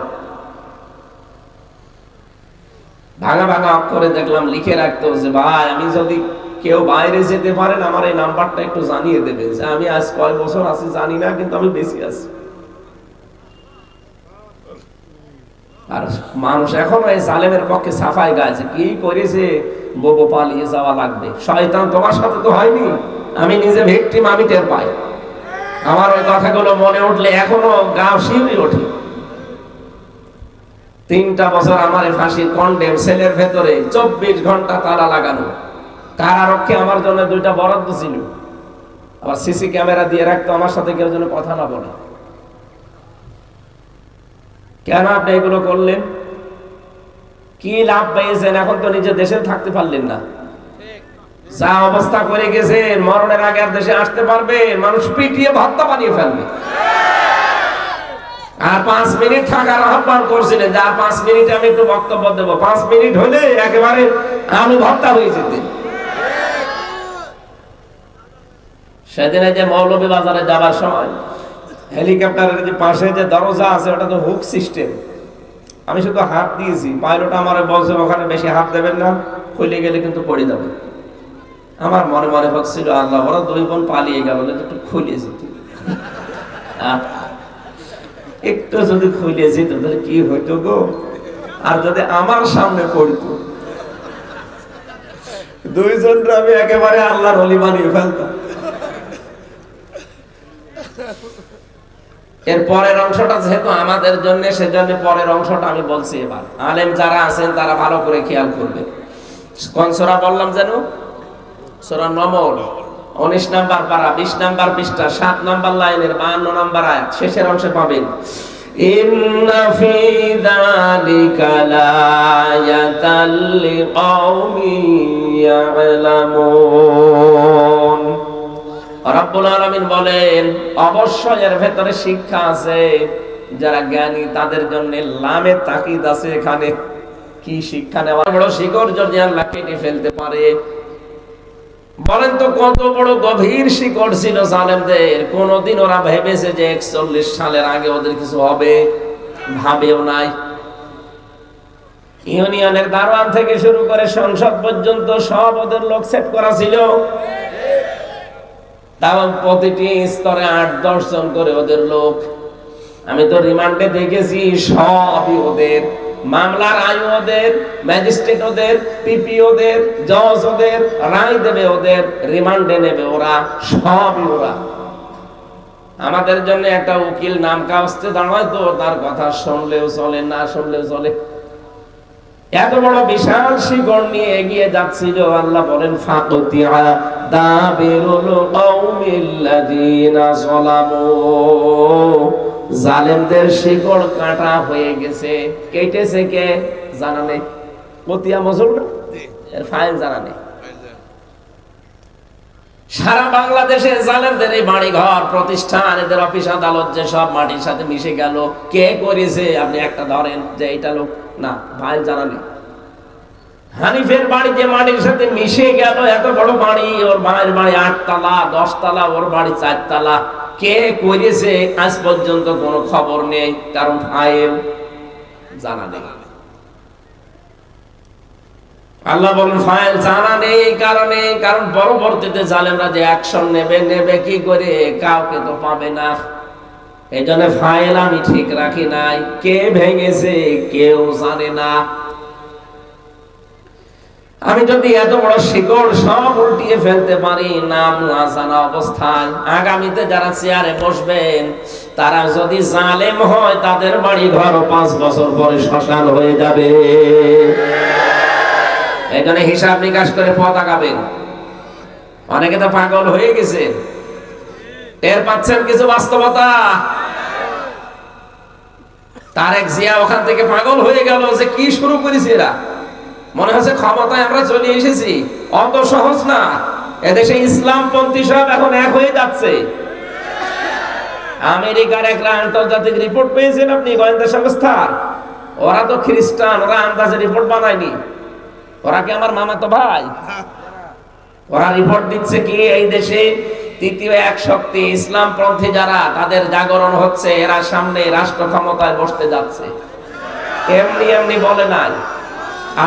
ভাঙা ভাঙা অক্ষরে দেখলাম লিখে রাখতো যে ভাই আমি যদি কেউ বাইরে যেতে পারেন আমার এই নাম্বারটা একটু জানিয়ে দেবে, যে আমি আজ কয় বছর আছি জানি না, কিন্তু আমি বেঁচে আছি। আর মানুষ এখন এই জালেমের পক্ষে সাফাই গাইছে, কি করেছে ববো পালিয়ে যাওয়া লাগবে। শয়তান তোমার সাথে তো হয়নি, আমি নিজে ভিকটিম, আমি টের পাই। আমার ওই কথাগুলো মনে উঠলে এখনো গা শিউরে ওঠে। 3টা বছর আমার ফাঁসির কন্ডেম সেলের ভেতরে 24 ঘন্টা তালা লাগানো। কারারক্ষে আমার জন্য 2টা বরাদ্দ ছিল, আবার সিসি ক্যামেরা দিয়ে রাখতো আমার সাথে কেউ যেন কথা না বলে। কেন আপনি এগুলো করলেন? কি লাভ পেয়েছেন? এখন তো নিজে দেশে থাকতে পারলেন না। যা অবস্থা করে গেছে, মরণের আগে আর দেশে আসতে পারবে? মানুষ পিটিয়ে ভর্তা বানিয়ে ফেলবে। আর 5 মিনিট থাকার আহ্বান করছিলেন যে আর 5 মিনিটে আমি একটু বক্তব্য দেবো। 5 মিনিট হলে একেবারে আলু ভর্তা হয়ে যেতেন। সেদিন যে মৌলভী বাজারে যাবার সময় হেলিকপ্টারের যে পাশে যে দরজা আছে ওটা তো হুক সিস্টেম। আমি শুধু হাত দিয়েছি, পাইলট আমারে বলছে ওখানে বেশি হাত দেবেন না, খুলে গেলে কিন্তু পড়ে যাবে। আমার মনে মনে হচ্ছিল আল্লাহ, ওরা 2 বোন পালিয়ে গেল, একটু খুলে যেত, একটু যদি খুলে যেত তাহলে কি হইতো গো। আর যদি আমার সামনে পড়তো, 2 জনরা আমি একেবারে আল্লাহর ওলি বানিয়ে ফেলতাম। এর পরের অংশটা যেহেতু আমাদের জন্য, সেজন্য পরের অংশটা আমি বলছি। এবার আলেম যারা আছেন তারা ভালো করে খেয়াল করবে। কোন সূরা বললাম যেন? সূরা নমল, 19 নাম্বার পারা, 20 নাম্বার পৃষ্ঠা, 7 নাম্বার লাইনের 52 নাম্বার আয়াত, শেষের অংশে পাবেন ইন্না ফি যালিকা লায়াতাল লিকাওমিন ইয়ালামুন। রব্বুল আলামিন বলেন অবশ্যই এর ভেতরে শিক্ষা আছে, যারা জ্ঞানী তাদের জন্য লামে তাকিদ আছে। এখানে কি শিক্ষা নেওয়া? বড় শিকড় যদি আল্লাহ কেটে ফেলতে পারে, বলেন তো কত বড় গভীর শিকড় ছিল জালেমদের। কোনদিন ওরা ভেবেছে যে 41 সালের আগে ওদের কিছু হবে? ভাবেও নাই। ইউনিয়নের দারোয়ান থেকে শুরু করে সংসদ পর্যন্ত সব ওদের লোক সেট করা ছিল। তাও প্রতিটি স্তরে 8-10 জন করে ওদের লোক। আমি তো রিমান্ডে দেখেছি সবই ওদের। মামলার আয়ু ওদের, ম্যাজিস্ট্রেট ওদের, পিপি ওদের, জজ ওদের, রায় দেবে ওদের, রিমান্ডে নেবে ওরা, সবই ওরা। আমাদের জন্য একটা উকিল নাম কাগজে দাঁড়ায় তো তার কথা শুনলেও চলে, না শুনলেও চলে। এত বড় বিশাল শিকড় নিয়ে এগিয়ে যাচ্ছিল। আল্লাহ বলেন ফাকুতিয়া দাবিরুল কওমিল্লাযিনা যালামু, জালেমদের শিকড় কাটা হয়ে গেছে। কেটেছে কে জানা নেই। কতিয়া মজুর না, এর ফাইল জানা নেই। সারা বাংলাদেশে জালেমদের এই বাড়ি ঘর প্রতিষ্ঠান, এদের অফিস আদালত যে সব মাটির সাথে মিশে গেল। কে করেছে আপনি একটা ধরেন যে এইটা লোক, না ফাইল জানা নেই। হানিফের বাড়ি যে মাটির সাথে মিশে গেল, এত বড় বাড়ি, ওর মায়ের বাড়ি 8 তলা 10 তলা, ওর বাড়ি 4 তলা। কে করেছে আজ পর্যন্ত কোনো খবর নেই, কারণ ফাইল জানা নেই। আল্লাহ বলেন ফাইল জানা নেই কারণে, কারণ পরবর্তীতে জালেমরা যে অ্যাকশন নেবে কি করে কাউকে তো পাবে না। এই জন্য ফাইল আমি ঠিক রাখি নাই। কে ভেঙেছে কেউ জানে না। আমি যদি এত বড় শিকড় সব উল্টিয়ে ফেলতে পারি নাম না জানা অবস্থায়, আগামীতে যারা চেয়ারে বসবেন তারা যদি জালেম হয়, তাদের বাড়ি ঘর 5 বছর পরে শ্মশান হয়ে যাবে। এখানে হিসাব নিকাশ করে পথ আগাবেন। অনেকে তো পাগল হয়ে গেছে, টের পাচ্ছেন কিছু বাস্তবতা। তারেক জিয়া ওখান থেকে পাগল হয়ে গেল যে কি শুরু করেছে এরা। মনে হচ্ছে ক্ষমতায় আমরা চলে এসেছি। অত সহজ না। এদেশে ইসলামপন্থী সব এখন এক হয়ে যাচ্ছে। আমেরিকার একটা আন্তর্জাতিক রিপোর্ট পেয়েছেন আপনি, গোয়েন্দা সংস্থার। ওরা তো খ্রিস্টান, ওরা আন্দাজে রিপোর্ট বানায়নি। ওরা কি আমার মামাতো ভাই? ওরা রিপোর্ট দিচ্ছে কি এই দেশে তৃতীয় এক শক্তি ইসলামপন্থী যারা, তাদের জাগরণ হচ্ছে, এরা সামনে রাষ্ট্র ক্ষমতায় বসতে যাচ্ছে। এমনি এমনি বলে নাই।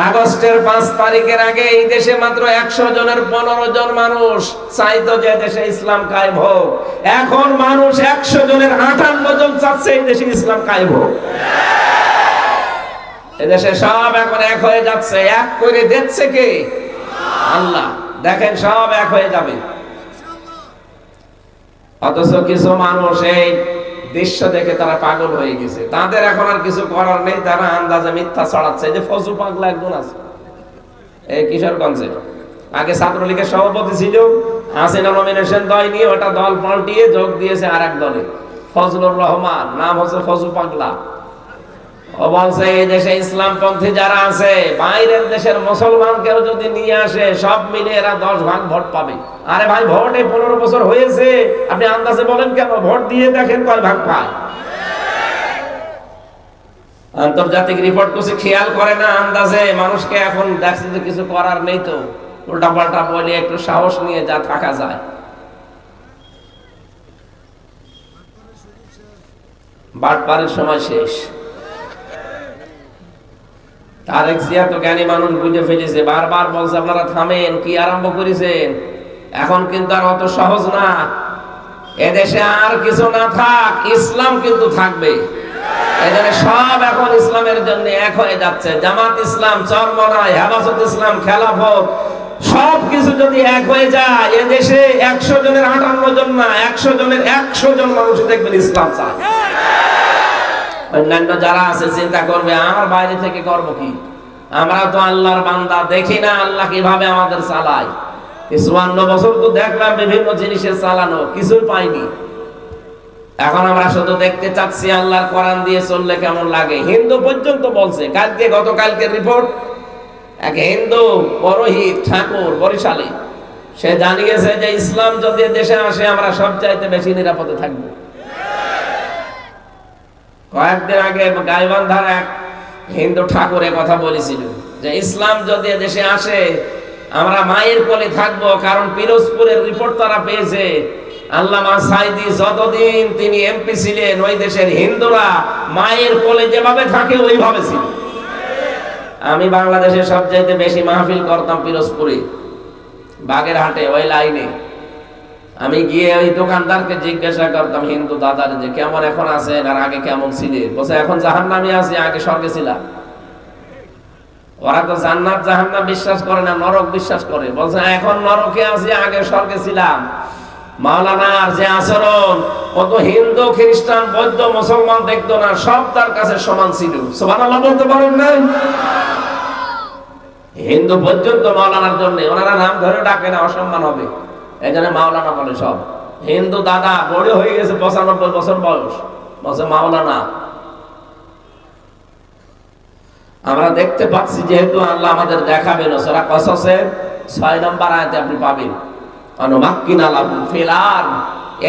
আগস্টের 5 তারিখের আগে এই দেশে মাত্র 100 জনের 15 জন মানুষ চাইতো যে দেশে ইসলাম কায়েম হোক। এখন মানুষ 100 জনের 58 জন চাচ্ছে এই দেশে ইসলাম কায়েম হোক। এদেশে সব এখন এক হয়ে যাচ্ছে। এক করে দিচ্ছে কে? আল্লাহ। দেখেন সব এক হয়ে যাবে। অথচ কিছু মানুষ এই দৃশ্য দেখে তারা পাগল হয়ে গেছে। তাদের এখন আর কিছু করার নেই, তারা আন্দাজে মিথ্যা ছড়াচ্ছে। যে ফজু পাগলা একজন আছে এই কিশোরগঞ্জে, আগে ছাত্রলীগের সভাপতি ছিল, হাসিনা নমিনেশন দেয়নি, ওটা দল পাল্টিয়ে যোগ দিয়েছে আর এক দলে। ফজলুর রহমান, নাম হচ্ছে ফজু পাগলা। ও বলছে এই দেশে ইসলামপন্থী যারা আছে বাইরের দেশের মুসলমানকেও যদি নিয়ে আসে সব মিলে এরা 10 ভাগ ভোট পাবে। আরে ভাই ভোট এই 15 বছর হয়েছে, আপনি আন্দাজে বলেন কেন? ভোট দিয়ে দেখেন কয় ভাগ পায়। আন্তর্জাতিক রিপোর্ট কিছু খেয়াল করে না, আন্দাজে মানুষকে এখন দেখছে যে কিছু করার নেই, তো উল্টা পাল্টা বলে একটু সাহস নিয়ে যা থাকা যায়। বাটপারের সময় শেষ। তারেক জিয়া তো জ্ঞানী মানুষ, বুঝে ফেলেছে, বারবার বলছে আপনারা থামেন, কি আরম্ভ করেছেন? এখন কিন্তু আর অত সহজ না। এদেশে আর কিছু না থাক, ইসলাম কিন্তু থাকবে। এখানে সব এখন ইসলামের জন্য এক হয়ে যাচ্ছে। জামাত ইসলাম, চরমনাই, হেফাজত ইসলাম, খেলাফত, সব কিছু যদি এক হয়ে যায়, এদেশে 100 জনের 58 জন না, 100 জনের 100 জন মানুষ দেখবেন ইসলাম চায়। অন্যান্য যারা আছে চিন্তা করবে আমার বাইরে থেকে করব কি? আমরা তো আল্লাহর বান্দা, দেখি না আল্লাহ কিভাবে আমাদের চালায়। 54 বছর তো দেখলাম বিভিন্ন জিনিসের চালানো, কিছুই পাইনি। এখন আমরা শুধু দেখতে চাচ্ছি আল্লাহর কোরআন দিয়ে চললে কেমন লাগে। হিন্দু পর্যন্ত বলছে, কালকে গতকালকে রিপোর্ট, এক হিন্দু পুরোহিত ঠাকুর বরিশালে, সে জানিয়েছে যে ইসলাম যদি দেশে আসে আমরা সবচাইতে বেশি নিরাপদে থাকবো। কয়েকদিন আগে গাইবান্ধার এক হিন্দু ঠাকুর কথা বলেছিল যে ইসলাম যদি দেশে আসে আমরা মায়ের কোলে থাকবো, কারণ পিরোজপুরের রিপোর্ট তারা পেয়েছে আল্লামা সাইদি যতদিন তিনি এমপি ছিলেন ওই দেশের হিন্দুরা মায়ের কোলে যেভাবে থাকে ওইভাবে ছিল। আমি বাংলাদেশে সবচাইতে বেশি মাহফিল করতাম পিরোজপুরে, বাগেরহাটে, ওই লাইনে। আমি গিয়ে ওই দোকানদারকে জিজ্ঞাসা করতাম হিন্দু দাদার যে কেমন এখন আছেন আর আগে কেমন ছিলেন? বলছে এখন জাহান্নামে আছি, আগে স্বর্গে ছিলাম। ওরা তো জান্নাত জাহান্নাম বিশ্বাস করে না, নরক বিশ্বাস করে। বলছে এখন নরকে আছি, আগে স্বর্গে ছিলাম। মাওলানার যে আচরণ, কত হিন্দু খ্রিস্টান বৌদ্ধ মুসলমান দেখতো না, সব তার কাছে সমান ছিল। সুবহানাল্লাহ বলতে পারেন না? হিন্দু পর্যন্ত মাওলানার জন্য ওনারা নাম ধরে ডাকে না, অসম্মান হবে, এই জন্য মাওলানা বলে সব। হিন্দু দাদা বড় হয়ে গেছে, 95 বছর বয়স, বলছে মাওলানা। আমরা দেখতে পাচ্ছি যেহেতু আল্লাহ আমাদের দেখাবেন, সূরা কসসের 6 নম্বর আয়াতে আপনি পাবেন অনুমাক্কিনা লাহুম ফিল আরদ,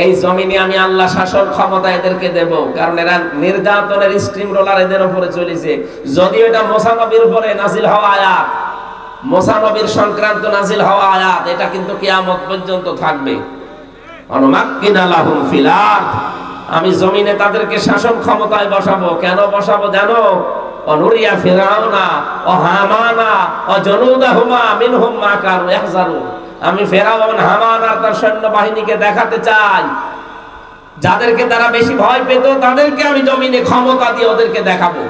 এই জমিনে আমি আল্লাহ শাসন ক্ষমতা এদেরকে দেব, কারণ এরা নির্যাতনের স্ট্রিম রোলার এদের উপরে চলেছে। যদিও এটা মুসা নবীর উপরে নাজিল হওয়া আয়াত, মুসা নবীর সংক্রান্ত নাজিল হওয়া আয়াত, এটা কিন্তু কিয়ামত পর্যন্ত থাকবে। অনুমাক্কিনা লাহুম ফিল আরদ, আমি জমিনে তাদেরকে শাসন ক্ষমতায় বসাবো। কেন বসাবো জানো? অনুরিয়া ফিরাউনা ও হামানা ও জনুদাহুমা মিনহুম মা কানু ইয়াহজারুন, আমি ফেরাউন হামান আর তার সৈন্য বাহিনীকে দেখাতে চাই যাদেরকে তারা বেশি ভয় পেত, তাদেরকে আমি জমিনে ক্ষমতা দিয়ে ওদেরকে দেখাবো।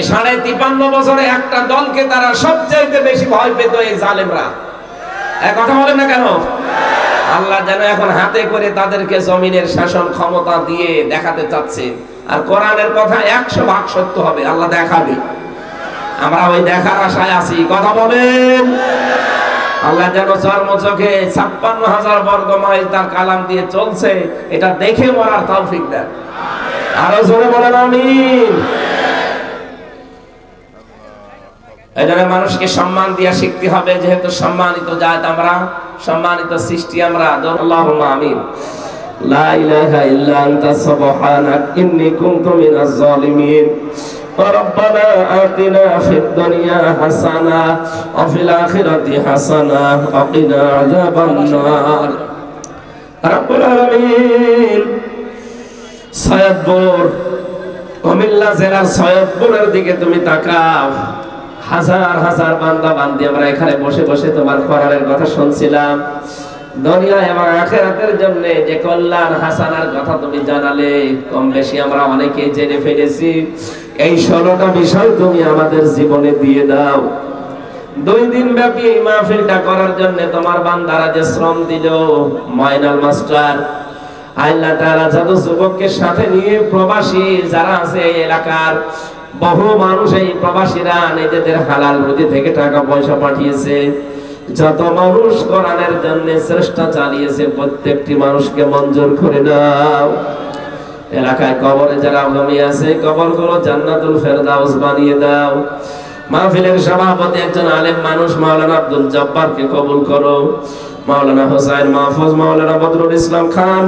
53 বছরে একটা দলকে তারা সবচেয়ে বেশি ভয় পেত, এই জালেমরা। এক কথা বলেন না কেন? আল্লাহ যেন এখন হাতে করে তাদেরকে জমিনের শাসন ক্ষমতা দিয়ে দেখাতে চাচ্ছেন। আর কোরআনের কথা 100 ভাগ সত্য হবে, আল্লাহ দেখাবে। আমরা ওই দেখার আশায় আছি, কথা বলেন। আল্লাহ যেন চর্ম চোখে 56,000 বর্গ মাইল তার কালাম দিয়ে চলছে, এটা দেখে মরার তৌফিক দেন। আরো জোরে বলেন আমিন। এই জন্য মানুষকে সম্মান দিয়া শিখতে হবে, যেহেতু সম্মানিত জাত আমরা, সম্মানিত সৃষ্টি আমরা। আল্লাহুম্মা আমিন। লা ইলাহা ইল্লা আনতা সুবহানাক ইন্নী কুনতু মিনাজ জালিমিন। ربنا آتنا في الدنيا حسنة وفي الآخرة حسنة وقنا عذاب النار رب العالمين। সৈয়দপুর কুমিল্লা জেলার সৈয়দপুরের দিকে তুমি তাকাও, হাজার হাজার বান্দা বান্দি আমরা এখানে বসে বসে তোমার কোরআনের কথা শুনছিলাম। দুনিয়া এবং আখিরাতের জন্য যে কল্যাণ হাসানার কথা তুমি জানালে, কম বেশি আমরা অনেকেই জেনে ফেলেছি। এই 16টা বিষয় তুমি আমাদের জীবনে দিয়ে দাও। 2 দিন ব্যাপী এই মাহফিলটা করার জন্য তোমার বান্দারা যে শ্রম দিল, ময়নাল মাস্টার আল্লাহ তাআলা যত যুবককে সাথে নিয়ে প্রবাসী যারা আছে এই এলাকার বহু মানুষ, এই প্রবাসীরা নিজেদের হালাল রুজি থেকে টাকা পয়সা পাঠিয়েছে। যত মানুষ কোরআনের জন্য চেষ্টা চালিয়েছে, প্রত্যেকটি মানুষকে মঞ্জুর করে দাও। এলাকায় কবরে যারা ঘুমিয়ে আছে কবরগুলো জান্নাতুল ফেরদাউস বানিয়ে দাও। মাহফিলের সভাপতি একজন আলেম মানুষ মাওলানা আব্দুল জব্বারকে কবুল করো। মাওলানা হোসাইন মাহফুজ, মাওলানা বদরুল ইসলাম খান,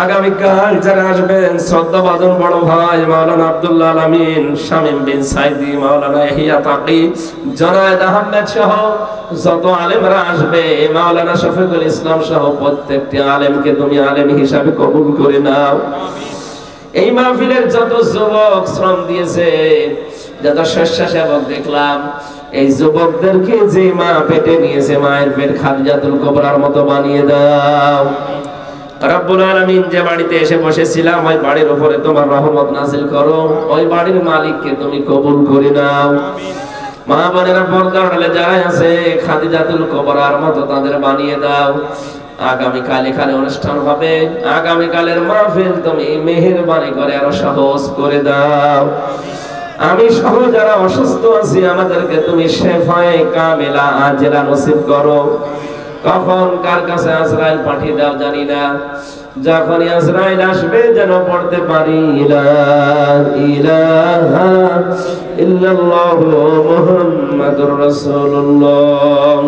আগামীকাল যারা আসবেন শ্রদ্ধাভাজন বড় ভাই মাওলানা আব্দুল্লাহ আলামিন, শামীম বিন সাইদি, মাওলানা ইহিয়া তাকি, জনায়েদ আহমেদ সহ যত আলেমরা আসবে, মাওলানা শফিকুল ইসলাম সহ প্রত্যেকটি আলেমকে তুমি আলেম হিসাবে কবুল করে নাও। এই মাহফিলের যত যুবক শ্রম দিয়েছে, যত স্বেচ্ছাসেবক দেখলাম, এই যুবকদেরকে যে মা পেটে নিয়েছে মায়ের পেট খাদিজাতুল কুবরার মতো বানিয়ে দাও। রব্বুল আলামিন যে বাড়িতে এসে বসেছিলাম ওই বাড়ির উপরে তোমার রহমত নাযিল করো, ওই বাড়ির মালিককে তুমি কবুল করে নাও। মা বোনেরা পর্দার আড়ালে যারা আছে খাদিজাতুল কুবরার মতো তাদের বানিয়ে দাও। আগামীকাল এখানে অনুষ্ঠান হবে, আগামীকালের মাহফিল তুমি মেহেরবানি করে আরো সহজ করে দাও। আমি সহ যারা অসুস্থ আছি আমাদেরকে তুমি শেফায়ে কামিলা আজেলা নসিব করো। কখন কার কাছে আজরাইল পাঠিয়ে দাও জানি না, যখনই আজরাইল আসবে যেন পড়তে পারি লা ইলাহা ইল্লাল্লাহু মুহাম্মাদুর রাসূলুল্লাহ।